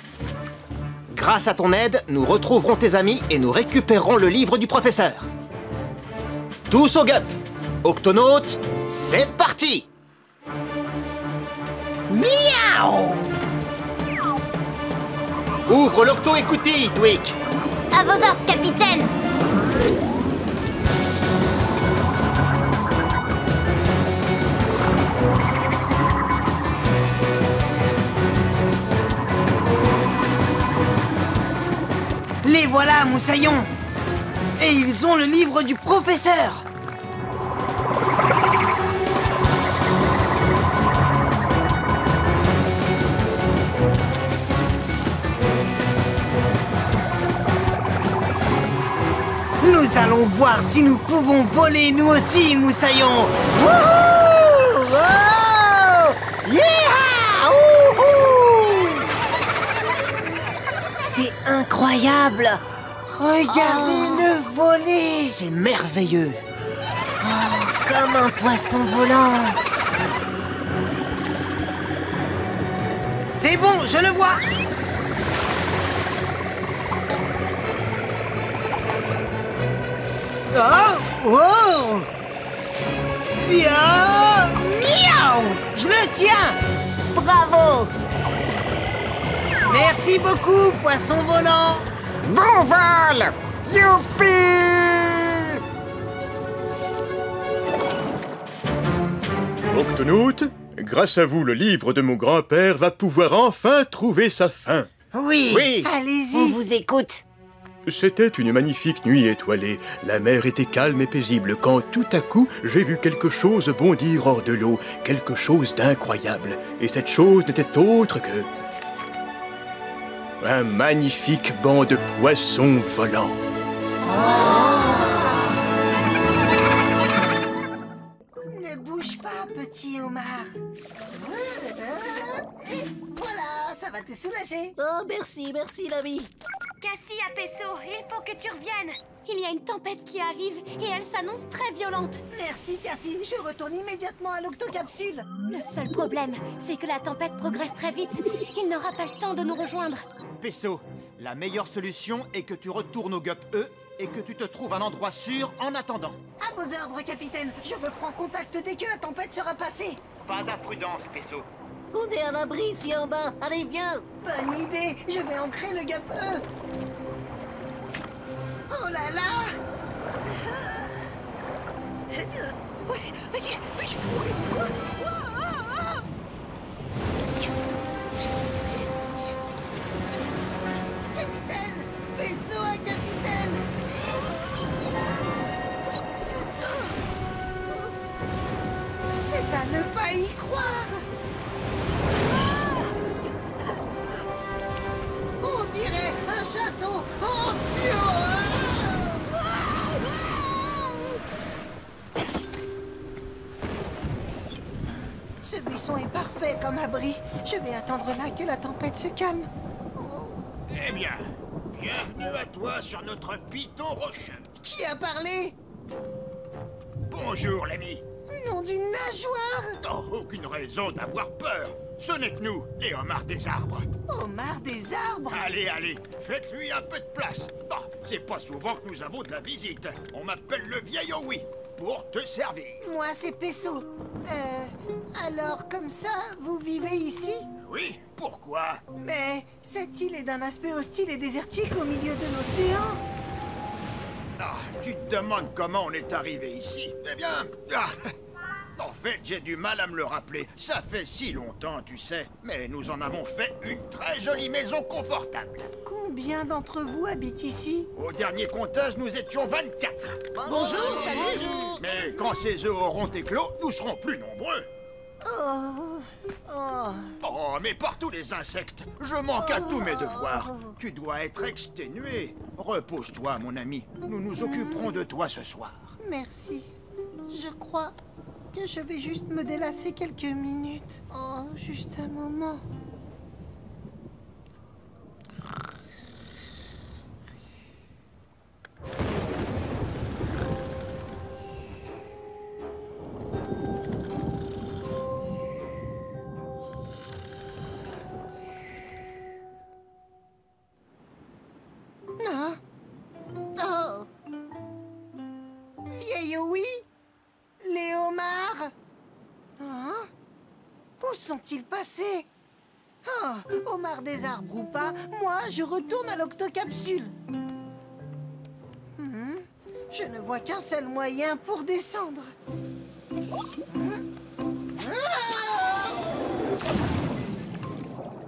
Grâce à ton aide, nous retrouverons tes amis et nous récupérerons le livre du professeur. Tous au gup! Octonautes, c'est parti! Miaou! Ouvre l'octo-écoutille, Tweak! À vos ordres, capitaine! Les voilà, moussaillons! Et ils ont le livre du professeur! Nous allons voir si nous pouvons voler nous aussi, moussaillons! Wouhou! Oh! Yeah! Wouhou! C'est incroyable. Regardez-le voler! C'est merveilleux! Comme un poisson volant. C'est bon, je le vois! Oh! Oh! Miaou! Je le tiens! Bravo! Merci beaucoup, poisson volant! Bon vol! Youpi! Octonaute, grâce à vous, le livre de mon grand-père va pouvoir enfin trouver sa fin. Oui, Oui. allez-y! On vous écoute. C'était une magnifique nuit étoilée. La mer était calme et paisible quand tout à coup, j'ai vu quelque chose bondir hors de l'eau, quelque chose d'incroyable. Et cette chose n'était autre que... un magnifique banc de poissons volants. Ne bouge pas, petit homard. Voilà, ça va te soulager. Oh, merci, l'ami. Cassie à Pesso, il faut que tu reviennes. Il y a une tempête qui arrive et elle s'annonce très violente. Merci, Cassie. Je retourne immédiatement à l'octocapsule. Le seul problème, c'est que la tempête progresse très vite. Il n'aura pas le temps de nous rejoindre. Pesso, la meilleure solution est que tu retournes au GUP E et que tu te trouves un endroit sûr en attendant. À vos ordres, capitaine. Je reprends contact dès que la tempête sera passée. Pas d'imprudence, Pesso. On est à l'abri ici en bas. Allez, viens. Bonne idée. Je vais ancrer le GUP E. Oh là là. Capitaine! Vaisseau à capitaine! C'est à ne pas y croire! On dirait un château en duo! Ce buisson est parfait comme abri. Je vais attendre là que la tempête se calme. Eh bien, bienvenue à toi sur notre piton rocheux. Qui a parlé? Bonjour, l'ami. Nom d'une nageoire! Oh, aucune raison d'avoir peur. Ce n'est que nous, les homards des arbres. Homards des arbres? Allez, allez, faites-lui un peu de place. Oh, c'est pas souvent que nous avons de la visite. On m'appelle le vieil Owi, pour te servir. Moi, c'est Pesso. Alors, comme ça, vous vivez ici? Oui, pourquoi? Mais cette île est d'un aspect hostile et désertique au milieu de l'océan. Ah, tu te demandes comment on est arrivé ici? Eh bien, en fait, j'ai du mal à me le rappeler. Ça fait si longtemps, tu sais. Mais nous en avons fait une très jolie maison confortable. Combien d'entre vous habitent ici? Au dernier comptage, nous étions 24. Bonjour! Bonjour. Mais quand ces œufs auront éclos, nous serons plus nombreux. Oh, mais par tous les insectes, je manque à tous mes devoirs. Tu dois être exténué. Repose-toi, mon ami. Nous nous occuperons de toi ce soir. Merci. Je crois que je vais juste me délasser quelques minutes. Oh, juste un moment. Oh. Vieille oui? Les homards? Hein? Où sont-ils passés? Oh, homards des arbres ou pas, moi je retourne à l'octocapsule. Je ne vois qu'un seul moyen pour descendre.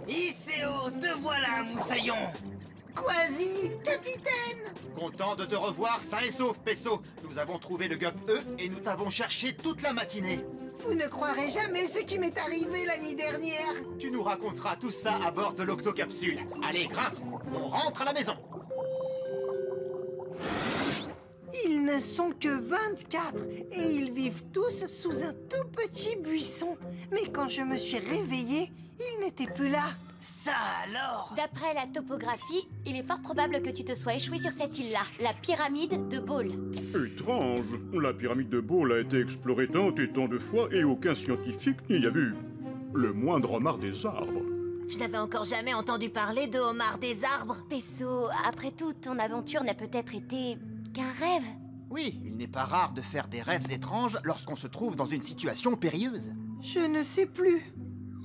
Isséo, te voilà, moussaillon. Quasi, capitaine! Content de te revoir sain et sauf, Pesso. Nous avons trouvé le GUP E et nous t'avons cherché toute la matinée. Vous ne croirez jamais ce qui m'est arrivé la nuit dernière. Tu nous raconteras tout ça à bord de l'octocapsule. Allez, grimpe, on rentre à la maison. Ils ne sont que 24 et ils vivent tous sous un tout petit buisson. Mais quand je me suis réveillée, ils n'étaient plus là. Ça alors? D'après la topographie, il est fort probable que tu te sois échoué sur cette île-là, la pyramide de Ball. Étrange. La pyramide de Ball a été explorée tant et tant de fois et aucun scientifique n'y a vu le moindre homard des arbres. Je n'avais encore jamais entendu parler de homard des arbres. Pesso, après tout, ton aventure n'a peut-être été qu'un rêve. Oui, il n'est pas rare de faire des rêves étranges lorsqu'on se trouve dans une situation périlleuse. Je ne sais plus.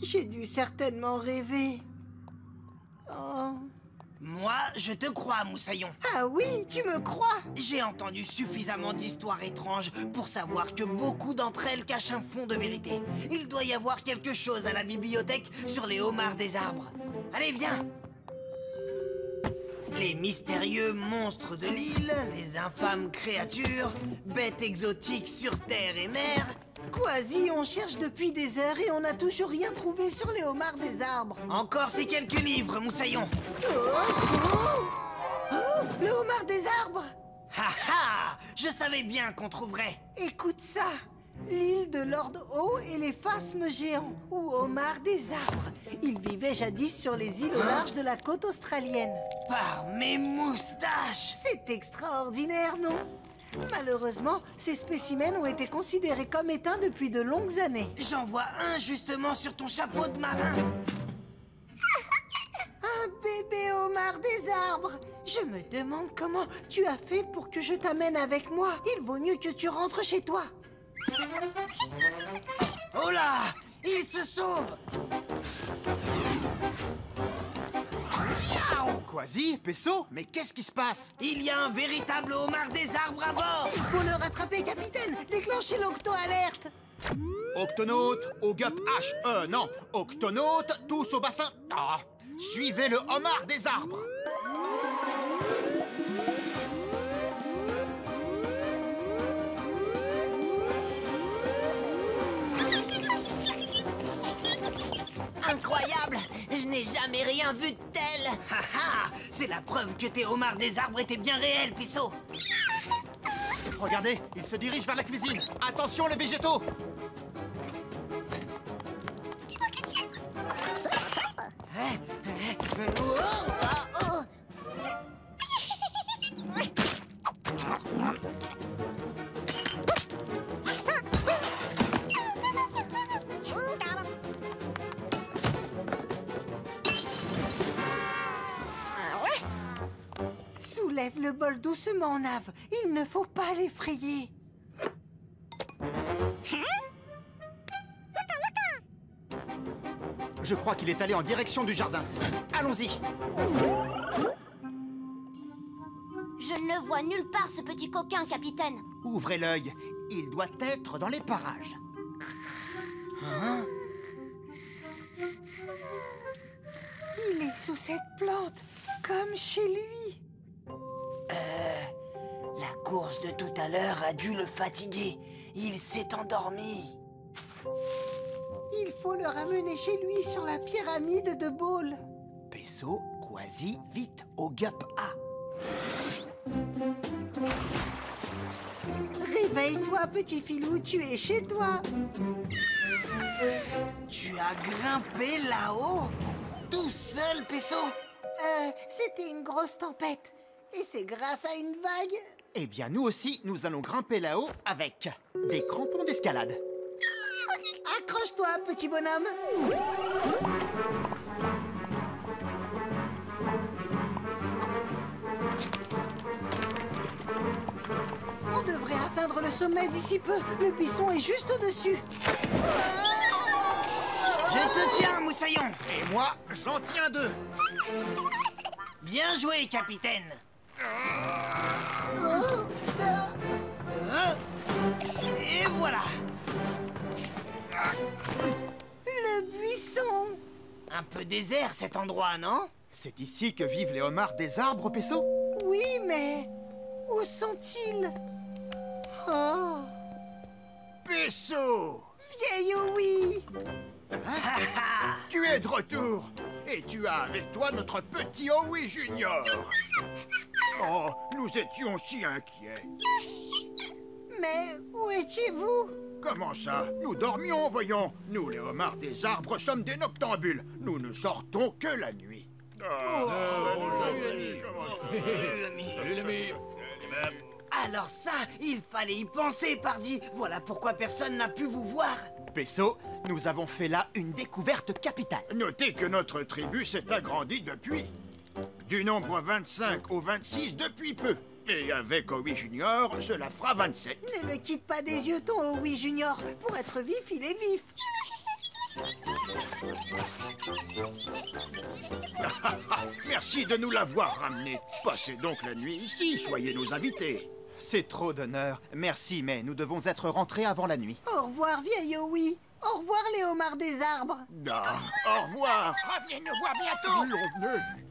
J'ai dû certainement rêver. Oh. Moi, je te crois, moussaillon. Ah oui, tu me crois? J'ai entendu suffisamment d'histoires étranges pour savoir que beaucoup d'entre elles cachent un fond de vérité. Il doit y avoir quelque chose à la bibliothèque sur les homards des arbres. Allez, viens! Les mystérieux monstres de l'île, les infâmes créatures, bêtes exotiques sur terre et mer. Quasi, on cherche depuis des heures et on n'a toujours rien trouvé sur les homards des arbres. Encore ces quelques livres, moussaillon. Le homard des arbres! Ha ha! Je savais bien qu'on trouverait. Écoute ça. L'île de Lord O et les phasmes géants, ou homards des arbres. Ils vivaient jadis sur les îles au large de la côte australienne. Par mes moustaches! C'est extraordinaire, non? Malheureusement, ces spécimens ont été considérés comme éteints depuis de longues années. J'en vois un justement sur ton chapeau de marin. Un bébé homard des arbres! Je me demande comment tu as fait pour que je t'amène avec moi. Il vaut mieux que tu rentres chez toi. Oh là! Il se sauve! Quasi, Pesso, mais qu'est-ce qui se passe? Il y a un véritable homard des arbres à bord! Il faut le rattraper, capitaine! Déclenchez l'octo-alerte! Octonautes, au gup H. Non, octonautes, tous au bassin. Ah, suivez le homard des arbres. Incroyable! Je n'ai jamais rien vu de tel! Ha ha! C'est la preuve que tes homards des arbres étaient bien réels, Pisso! Regardez, il se dirige vers la cuisine. Attention les végétaux! Soulève le bol doucement, Nav. Il ne faut pas l'effrayer. Je crois qu'il est allé en direction du jardin. Allons-y. Je ne vois nulle part ce petit coquin, capitaine. Ouvrez l'œil. Il doit être dans les parages. Hein? Il est sous cette plante, comme chez lui. La course de tout à l'heure a dû le fatiguer. Il s'est endormi. Il faut le ramener chez lui sur la pyramide de Ball. Pesso, Quasi, vite, au gup A. Réveille-toi, petit filou, tu es chez toi. Tu as grimpé là-haut? Tout seul, Pesso? C'était une grosse tempête. Et c'est grâce à une vague. Eh bien, nous aussi, nous allons grimper là-haut avec des crampons d'escalade. Accroche-toi, petit bonhomme. On devrait atteindre le sommet d'ici peu. Le buisson est juste au-dessus. Je te tiens, Moussaillon. Et moi, j'en tiens deux. Bien joué, capitaine. Et voilà. Le buisson. Un peu désert, cet endroit, non? C'est ici que vivent les homards des arbres, Pesso? Oui, mais où sont-ils? Oh, Pesso! vieille oui. Tu es de retour! Et tu as avec toi notre petit Owie Junior! Oh, nous étions si inquiets! Mais où étiez-vous? Comment ça? Nous dormions, voyons! Nous, les homards des arbres, sommes des noctambules! Nous ne sortons que la nuit! Alors ça, il fallait y penser, pardi. Voilà pourquoi personne n'a pu vous voir. Pesso, nous avons fait là une découverte capitale. Notez que notre tribu s'est agrandie depuis. Du nombre 25 au 26 depuis peu. Et avec Owie Junior, cela fera 27. Ne le quitte pas des yeux, ton Owie Junior. Pour être vif, il est vif. Merci de nous l'avoir ramené. Passez donc la nuit ici, soyez nos invités. C'est trop d'honneur. Merci, mais nous devons être rentrés avant la nuit. Au revoir, vieille Owie. Au revoir, les homards des arbres. Ah, au revoir. Revenez nous voir bientôt. Oui, revenez.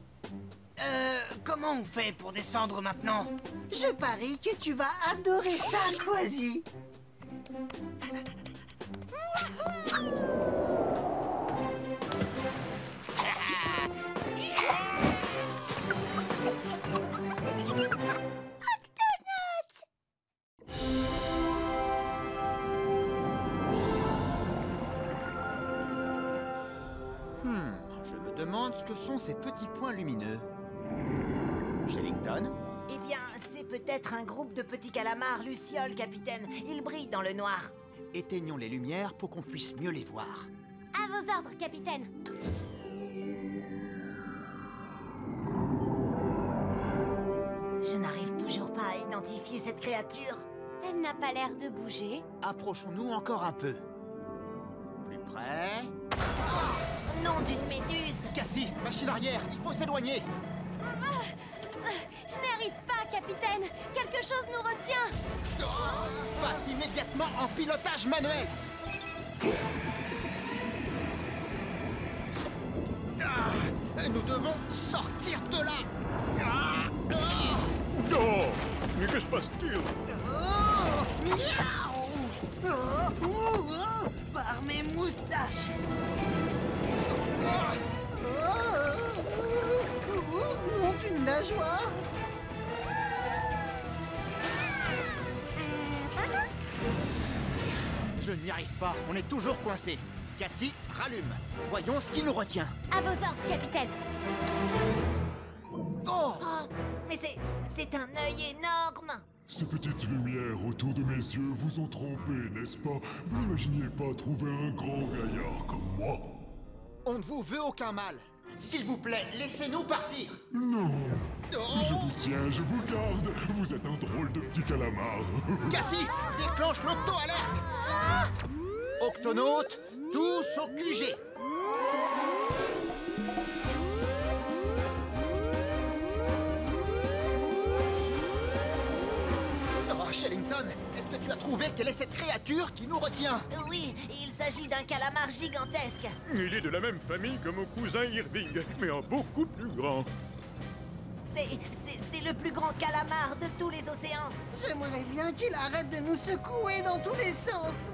Comment on fait pour descendre maintenant? Je parie que tu vas adorer ça, Quasi. Je me demande ce que sont ces petits points lumineux. Shellington? Eh bien, c'est peut-être un groupe de petits calamars lucioles, capitaine. Ils brillent dans le noir. Éteignons les lumières pour qu'on puisse mieux les voir. À vos ordres, capitaine. Je n'arrive toujours pas à identifier cette créature. Elle n'a pas l'air de bouger. Approchons-nous encore un peu. Plus près. Oh, nom d'une méduse! Cassie, machine arrière, il faut s'éloigner. Je n'y arrive pas, capitaine. Quelque chose nous retient. Passe immédiatement en pilotage manuel. Nous devons sortir de là. Oh, mais que se passe-t-il? Par mes moustaches. Nom d'une nageoire. Je n'y arrive pas, on est toujours coincé. Cassie, rallume. Voyons ce qui nous retient. À vos ordres, capitaine. Oh, mais c'est un œil énorme. Ces petites lumières autour de mes yeux vous ont trompé, n'est-ce pas? Vous n'imaginiez pas trouver un grand gaillard comme moi? On ne vous veut aucun mal. S'il vous plaît, laissez-nous partir. Non. Je vous tiens, je vous garde. Vous êtes un drôle de petit calamar. Cassie, déclenche l'auto-alerte. Octonautes, tous au QG. Oh, Shellington, est-ce que tu as trouvé quelle est cette créature qui nous retient? Oui, il s'agit d'un calamar gigantesque. Il est de la même famille que mon cousin Irving, mais en beaucoup plus grand. C'est le plus grand calamar de tous les océans. J'aimerais bien qu'il arrête de nous secouer dans tous les sens.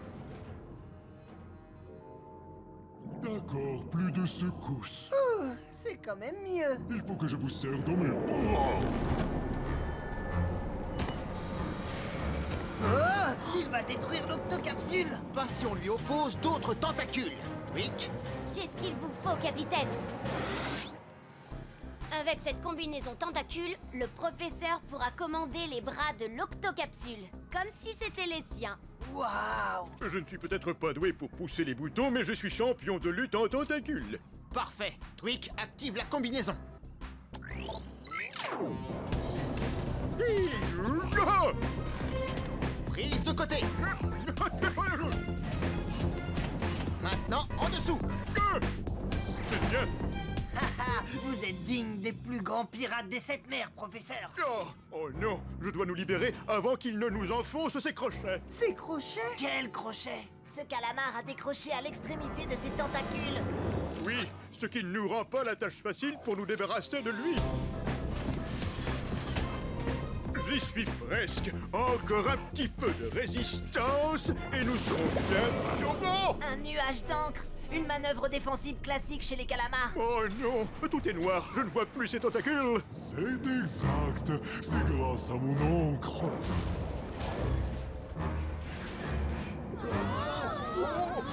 D'accord, plus de secousses. Oh, c'est quand même mieux. Il faut que je vous serre dans mes bras. Oh, il va détruire l'octocapsule. Pas si on lui oppose d'autres tentacules. Tweak. J'ai ce qu'il vous faut, capitaine. Avec cette combinaison tentacule, le professeur pourra commander les bras de l'octocapsule, comme si c'était les siens. Waouh! Je ne suis peut-être pas doué pour pousser les boutons, mais je suis champion de lutte en tentacules. Parfait. Tweak, active la combinaison. Prise de côté. Maintenant, en dessous. C'est bien. Vous êtes digne des plus grands pirates des 7 mers, professeur. Oh non, je dois nous libérer avant qu'il ne nous enfonce ses crochets. Ses crochets? Quels crochets? Ce calamar a décroché à l'extrémité de ses tentacules. Oui, ce qui ne nous rend pas la tâche facile pour nous débarrasser de lui. J'y suis presque. Encore un petit peu de résistance et nous serons bien... Oh! Un nuage d'encre. Une manœuvre défensive classique chez les calamars. Oh non, tout est noir, je ne vois plus ces tentacules. C'est exact, c'est grâce à mon encre.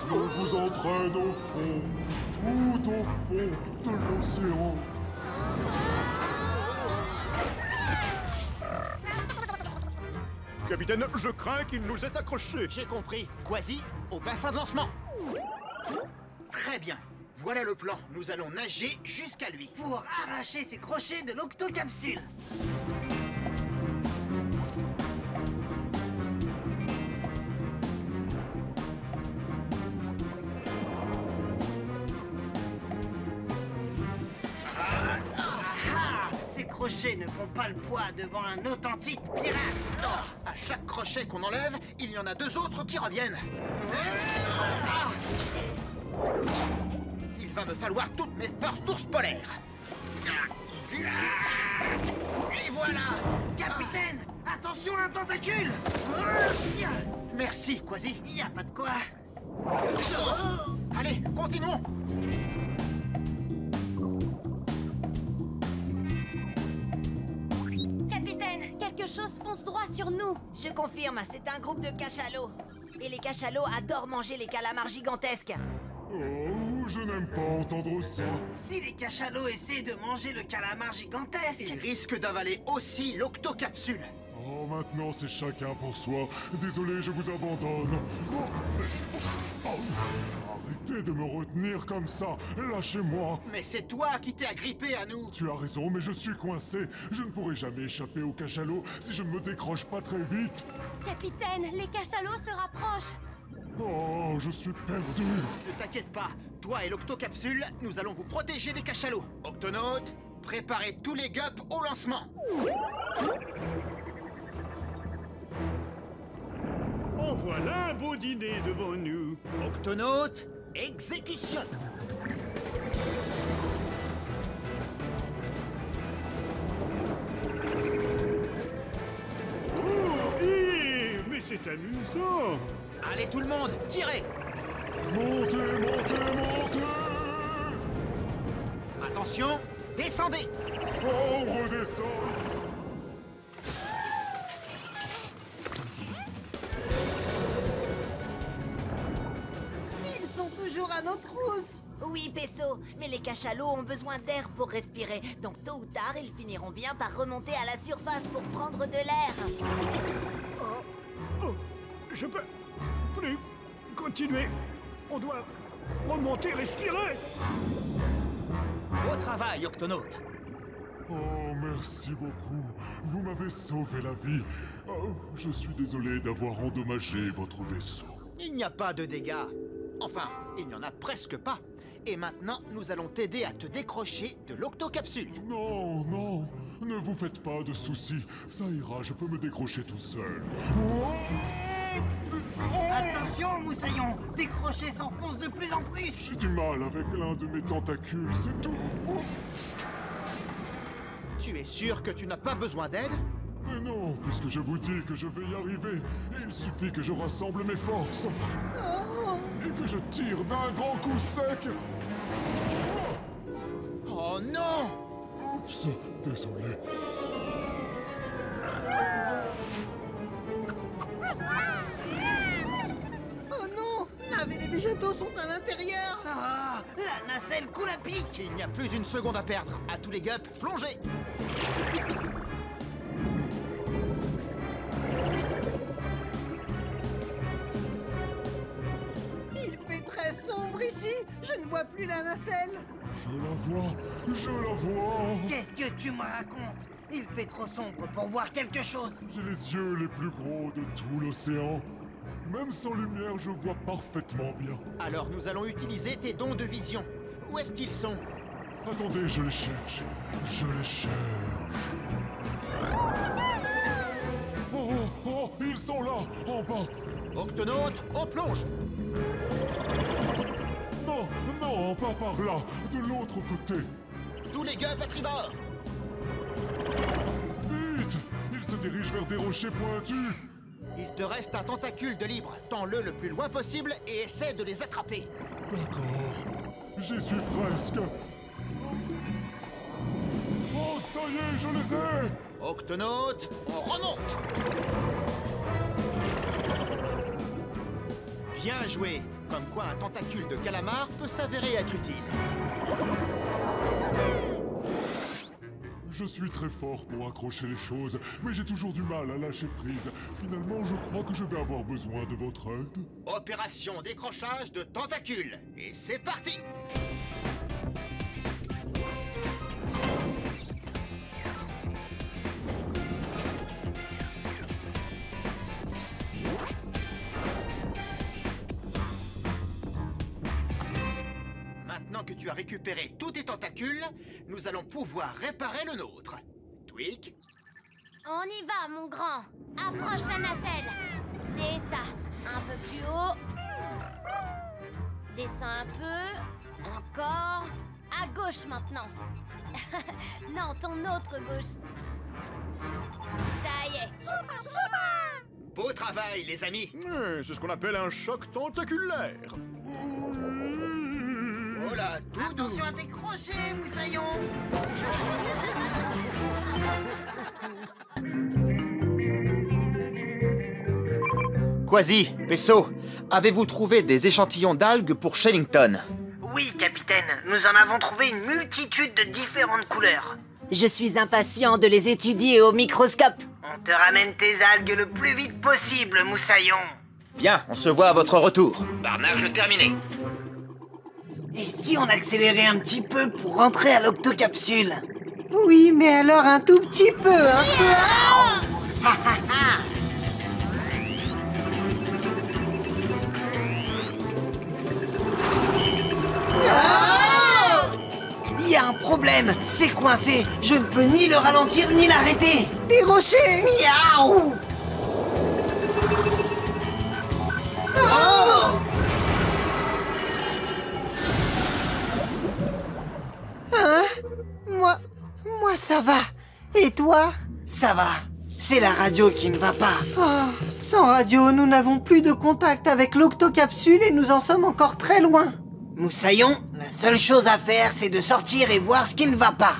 Je vous entraîne au fond, tout au fond de l'océan. Capitaine, je crains qu'il nous ait accrochés. J'ai compris. Quasi, au bassin de lancement. Très bien. Voilà le plan. Nous allons nager jusqu'à lui. Pour arracher ses crochets de l'octocapsule. Ces crochets ne font pas le poids devant un authentique pirate. À chaque crochet qu'on enlève, il y en a 2 autres qui reviennent. Il va me falloir toutes mes forces d'ours polaire. Et voilà. Capitaine, attention à un tentacule. Merci, Quasi. Y a pas de quoi. Allez, continuons. Capitaine, quelque chose fonce droit sur nous. Je confirme, c'est un groupe de cachalots. Et les cachalots adorent manger les calamars gigantesques. Oh, je n'aime pas entendre ça. Si les cachalots essaient de manger le calamar gigantesque, Ils risquent d'avaler aussi l'octocapsule. Oh, maintenant c'est chacun pour soi. Désolé, je vous abandonne. Arrêtez de me retenir comme ça. Lâchez-moi. Mais c'est toi qui t'es agrippé à nous. Tu as raison, mais je suis coincé. Je ne pourrai jamais échapper au cachalot si je ne me décroche pas très vite. Capitaine, les cachalots se rapprochent. Oh, je suis perdu. Ne t'inquiète pas. Toi et l'octocapsule, nous allons vous protéger des cachalots. Octonautes, préparez tous les gups au lancement. En voilà un beau dîner devant nous. Octonautes, exécution. Oh, mais c'est amusant. Allez tout le monde, tirez. Montez, montez, montez. Attention, descendez. Oh, on redescend. Ils sont toujours à nos trousses. Oui, Pesso, mais les cachalots ont besoin d'air pour respirer. Donc tôt ou tard, ils finiront bien par remonter à la surface pour prendre de l'air. Oh, je peux plus continuer. On doit remonter, respirer. Beau travail, Octonautes. Oh, merci beaucoup. Vous m'avez sauvé la vie. Oh, je suis désolé d'avoir endommagé votre vaisseau. Il n'y a pas de dégâts. Enfin, il n'y en a presque pas. Et maintenant, nous allons t'aider à te décrocher de l'octocapsule. Non, non, ne vous faites pas de soucis. Ça ira, je peux me décrocher tout seul. Attention, Moussaillon, tes crochets s'enfoncent de plus en plus. J'ai du mal avec l'un de mes tentacules, c'est tout. Tu es sûr que tu n'as pas besoin d'aide? Mais non, puisque je vous dis que je vais y arriver, il suffit que je rassemble mes forces. Et que je tire d'un grand coup sec. Oh non! Oups, désolé. Oh non, Nav et les végétaux sont à l'intérieur. Ah, la nacelle coule à pic. Il n'y a plus une seconde à perdre. À tous les gups, plongez! Il fait très sombre ici. Je ne vois plus la nacelle. Je la vois, je la vois. Qu'est-ce que tu me racontes? Il fait trop sombre pour voir quelque chose. J'ai les yeux les plus gros de tout l'océan. Même sans lumière, je vois parfaitement bien. Alors nous allons utiliser tes dons de vision. Où est-ce qu'ils sont? Attendez, je les cherche. Je les cherche. Oh, oh, ils sont là, en bas. Octonautes, on plonge. Non, non, pas par là, de l'autre côté. Tous les gups à tribord. Vite! Ils se dirigent vers des rochers pointus. Il te reste un tentacule de libre. Tends-le le plus loin possible et essaie de les attraper. D'accord. J'y suis presque. Oh, ça y est, je les ai! Octonautes, on remonte! Bien joué! Comme quoi un tentacule de calamar peut s'avérer être utile. Je suis très fort pour accrocher les choses, mais j'ai toujours du mal à lâcher prise. Finalement, je crois que je vais avoir besoin de votre aide. Opération décrochage de tentacules. Et c'est parti! Maintenant que tu as récupéré tous tes tentacules, nous allons pouvoir réparer le nôtre. Tweak. On y va, mon grand. Approche la nacelle. C'est ça. Un peu plus haut. Descends un peu. Encore. À gauche maintenant. Non, ton autre gauche. Ça y est. Beau travail, les amis. C'est ce qu'on appelle un choc tentaculaire. Oh là, tout Attention à tes crochets, Moussaillon. Quasi, Pesso, avez-vous trouvé des échantillons d'algues pour Shellington? Oui, capitaine, nous en avons trouvé une multitude de différentes couleurs. Je suis impatient de les étudier au microscope. On te ramène tes algues le plus vite possible, Moussaillon. Bien, on se voit à votre retour. Barnage terminé. Et si on accélérait un petit peu pour rentrer à l'octocapsule? Oui, mais alors un tout petit peu, hein. Il y a un problème, c'est coincé. Je ne peux ni le ralentir ni l'arrêter. Des rochers. Miaou. Oh. Hein? Moi ça va. Et toi? Ça va. C'est la radio qui ne va pas. Oh, sans radio, nous n'avons plus de contact avec l'octocapsule et nous en sommes encore très loin. Moussaillon, la seule chose à faire, c'est de sortir et voir ce qui ne va pas.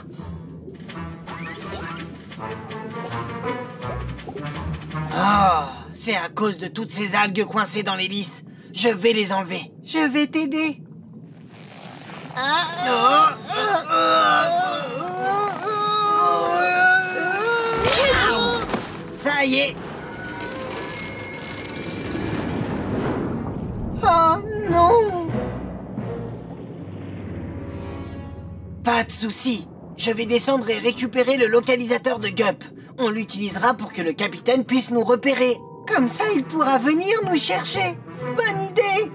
Oh, c'est à cause de toutes ces algues coincées dans l'hélice. Je vais les enlever. Je vais t'aider. Ça y est. Oh non. Pas de souci. Je vais descendre et récupérer le localisateur de Gup. On l'utilisera pour que le capitaine puisse nous repérer. Comme ça, il pourra venir nous chercher. Bonne idée.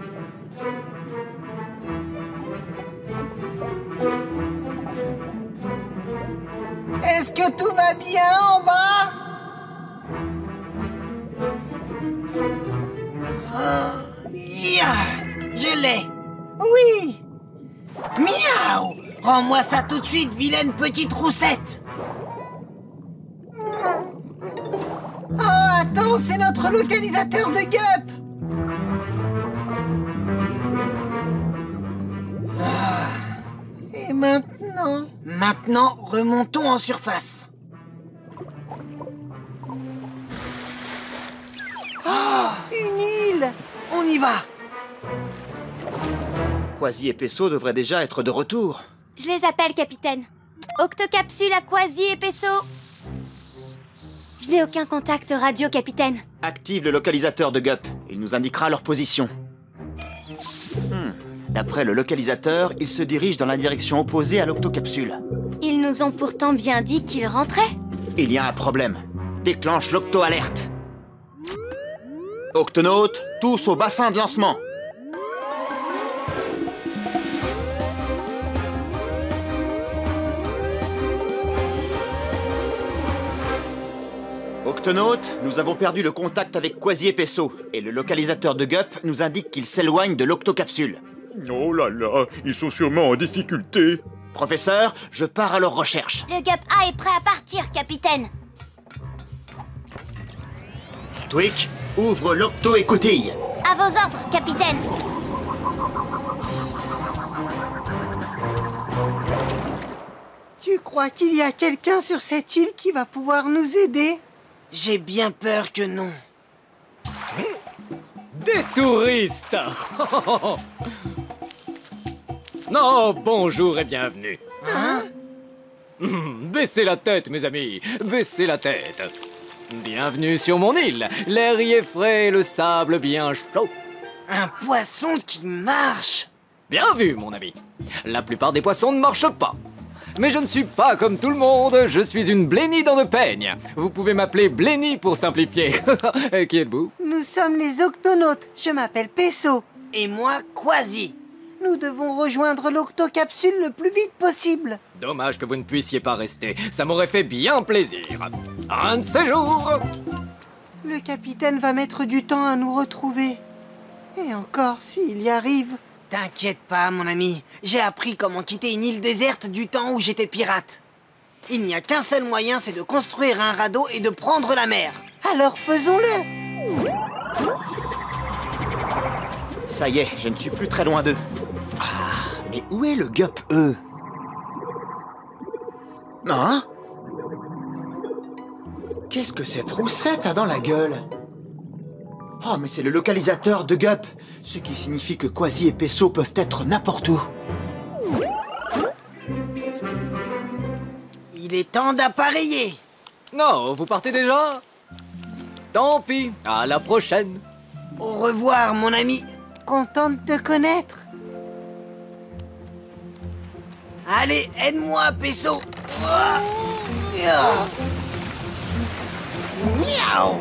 Est-ce que tout va bien en bas? Je l'ai. Oui. Miaou! Rends-moi ça tout de suite, vilaine petite roussette. Oh, attends, c'est notre localisateur de Gup. Et maintenant? Maintenant, remontons en surface. Une île. On y va. Quasi et Pesso devraient déjà être de retour. Je les appelle, capitaine. Octocapsule à Quasi et Pesso. Je n'ai aucun contact radio, capitaine. Active le localisateur de Gup. Il nous indiquera leur position. D'après le localisateur, ils se dirigent dans la direction opposée à l'octocapsule. Ils nous ont pourtant bien dit qu'ils rentraient. Il y a un problème. Déclenche l'octo-alerte. Octonautes, tous au bassin de lancement. Octonautes, nous avons perdu le contact avec Quasi et Pesso, et le localisateur de Gup nous indique qu'il s'éloigne de l'octocapsule. Oh là là, ils sont sûrement en difficulté. Professeur, je pars à leur recherche. Le Gup A est prêt à partir, capitaine. Twig, ouvre l'octo-écoutille. À vos ordres, capitaine. Tu crois qu'il y a quelqu'un sur cette île qui va pouvoir nous aider? J'ai bien peur que non. Des touristes. Non, bonjour et bienvenue. Hein? Baissez la tête, mes amis, baissez la tête. Bienvenue sur mon île. L'air y est frais et le sable bien chaud. Un poisson qui marche. Bien vu, mon ami. La plupart des poissons ne marchent pas. Mais je ne suis pas comme tout le monde, je suis une blennie dans de peigne. Vous pouvez m'appeler Blenny pour simplifier. Qui êtes-vous? Nous sommes les octonautes. Je m'appelle Pesso. Et moi, Quasi. Nous devons rejoindre l'octocapsule le plus vite possible. Dommage que vous ne puissiez pas rester. Ça m'aurait fait bien plaisir. Un de ces jours. Le capitaine va mettre du temps à nous retrouver. Et encore s'il y arrive. T'inquiète pas, mon ami. J'ai appris comment quitter une île déserte du temps où j'étais pirate. Il n'y a qu'un seul moyen, c'est de construire un radeau et de prendre la mer. Alors faisons-le. Ça y est, je ne suis plus très loin d'eux. Ah, mais où est le Gup E? Hein? Qu'est-ce que cette roussette a dans la gueule? Oh, mais c'est le localisateur de Gup, ce qui signifie que Quasi et Peso peuvent être n'importe où. Il est temps d'appareiller. Non, vous partez déjà? Tant pis, à la prochaine. Au revoir, mon ami. Content de te connaître. Allez, aide-moi, Peso. Miaou.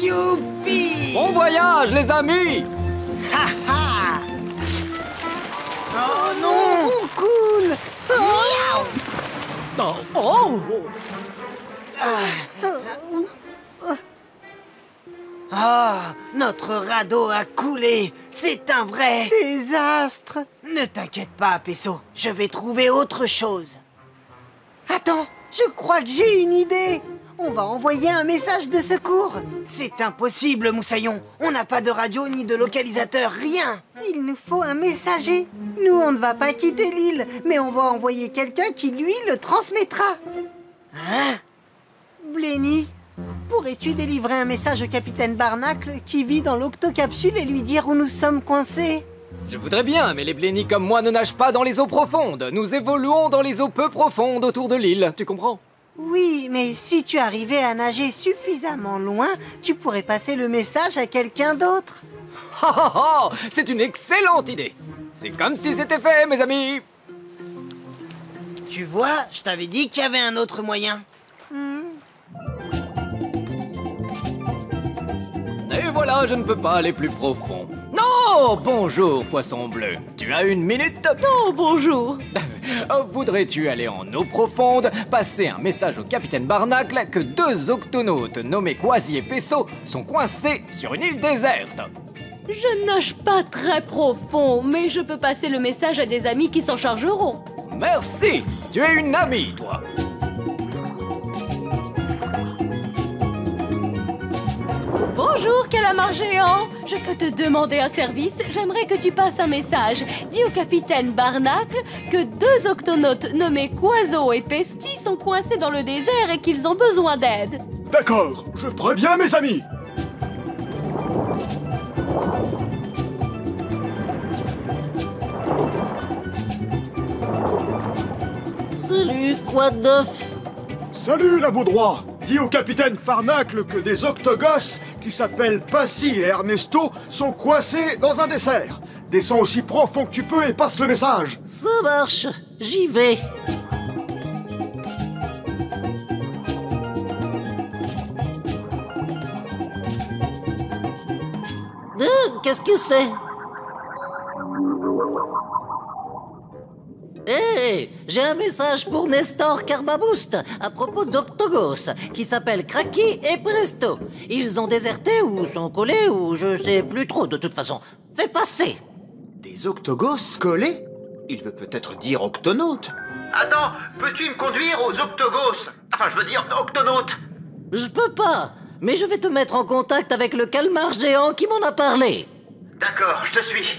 Youpi! Bon voyage, les amis! Ha ha! Oh non! Oh, cool! Oh, oh. Ah, notre radeau a coulé. C'est un vrai désastre. Ne t'inquiète pas, Peso. Je vais trouver autre chose. Attends, je crois que j'ai une idée. On va envoyer un message de secours. C'est impossible, Moussaillon. On n'a pas de radio ni de localisateur, rien. Il nous faut un messager. Nous, on ne va pas quitter l'île, mais on va envoyer quelqu'un qui, lui, le transmettra. Hein? Blenny, pourrais-tu délivrer un message au capitaine Barnacle qui vit dans l'octocapsule et lui dire où nous sommes coincés? Je voudrais bien, mais les Blenny comme moi ne nagent pas dans les eaux profondes. Nous évoluons dans les eaux peu profondes autour de l'île, tu comprends? Oui, mais si tu arrivais à nager suffisamment loin, tu pourrais passer le message à quelqu'un d'autre. C'est une excellente idée. C'est comme si c'était fait, mes amis. Tu vois, je t'avais dit qu'il y avait un autre moyen. Et voilà, je ne peux pas aller plus profond. Non! Bonjour, poisson bleu. Tu as une minute? Oh, bonjour. Voudrais-tu aller en eau profonde, passer un message au capitaine Barnacle que 2 octonautes nommés Quasi et Peso sont coincés sur une île déserte? Je nage pas très profond, mais je peux passer le message à des amis qui s'en chargeront. Merci! Tu es une amie, toi! Bonjour, calamar géant. Je peux te demander un service? J'aimerais que tu passes un message. Dis au capitaine Barnacle que 2 octonautes nommés Quaso et Pesti sont coincés dans le désert et qu'ils ont besoin d'aide. D'accord, je préviens mes amis. Salut, quoi de neuf? Salut la Baudroie. Dis au capitaine Farnacle que des octogos qui s'appellent Passy et Ernesto sont coincés dans un dessert. Descends aussi profond que tu peux et passe le message. Ça marche, j'y vais. Qu'est-ce que c'est? Hé, j'ai un message pour Nestor Carbaboost à propos d'Octogos, qui s'appellent Kraki et Presto. Ils ont déserté ou sont collés ou je sais plus trop de toute façon. Fais passer. Des octogos collés? Il veut peut-être dire octonautes. Attends, peux-tu me conduire aux octogos? Enfin, je veux dire octonautes. Je peux pas, mais je vais te mettre en contact avec le calmar géant qui m'en a parlé. D'accord, je te suis.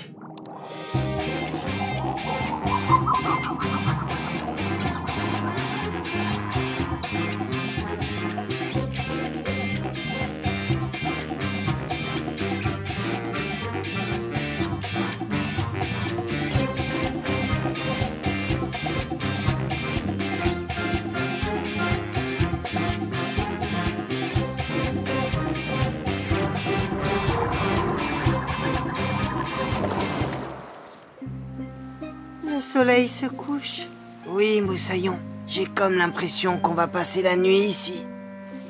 Le soleil se couche. Oui, Moussaillon. J'ai comme l'impression qu'on va passer la nuit ici.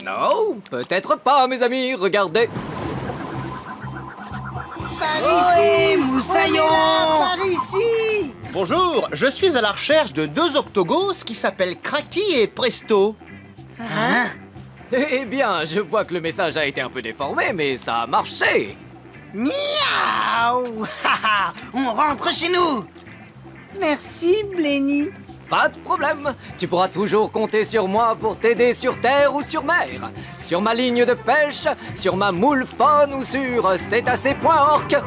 Non, peut-être pas, mes amis. Regardez. Par ici, Moussaillon! Par ici! Bonjour, je suis à la recherche de 2 octogos qui s'appellent Kraki et Presto. Hein? Eh bien, je vois que le message a été un peu déformé, mais ça a marché. Miaou! On rentre chez nous! Merci, Blenny. Pas de problème. Tu pourras toujours compter sur moi pour t'aider sur terre ou sur mer. Sur ma ligne de pêche, sur ma moule faune ou sur cétacé.org.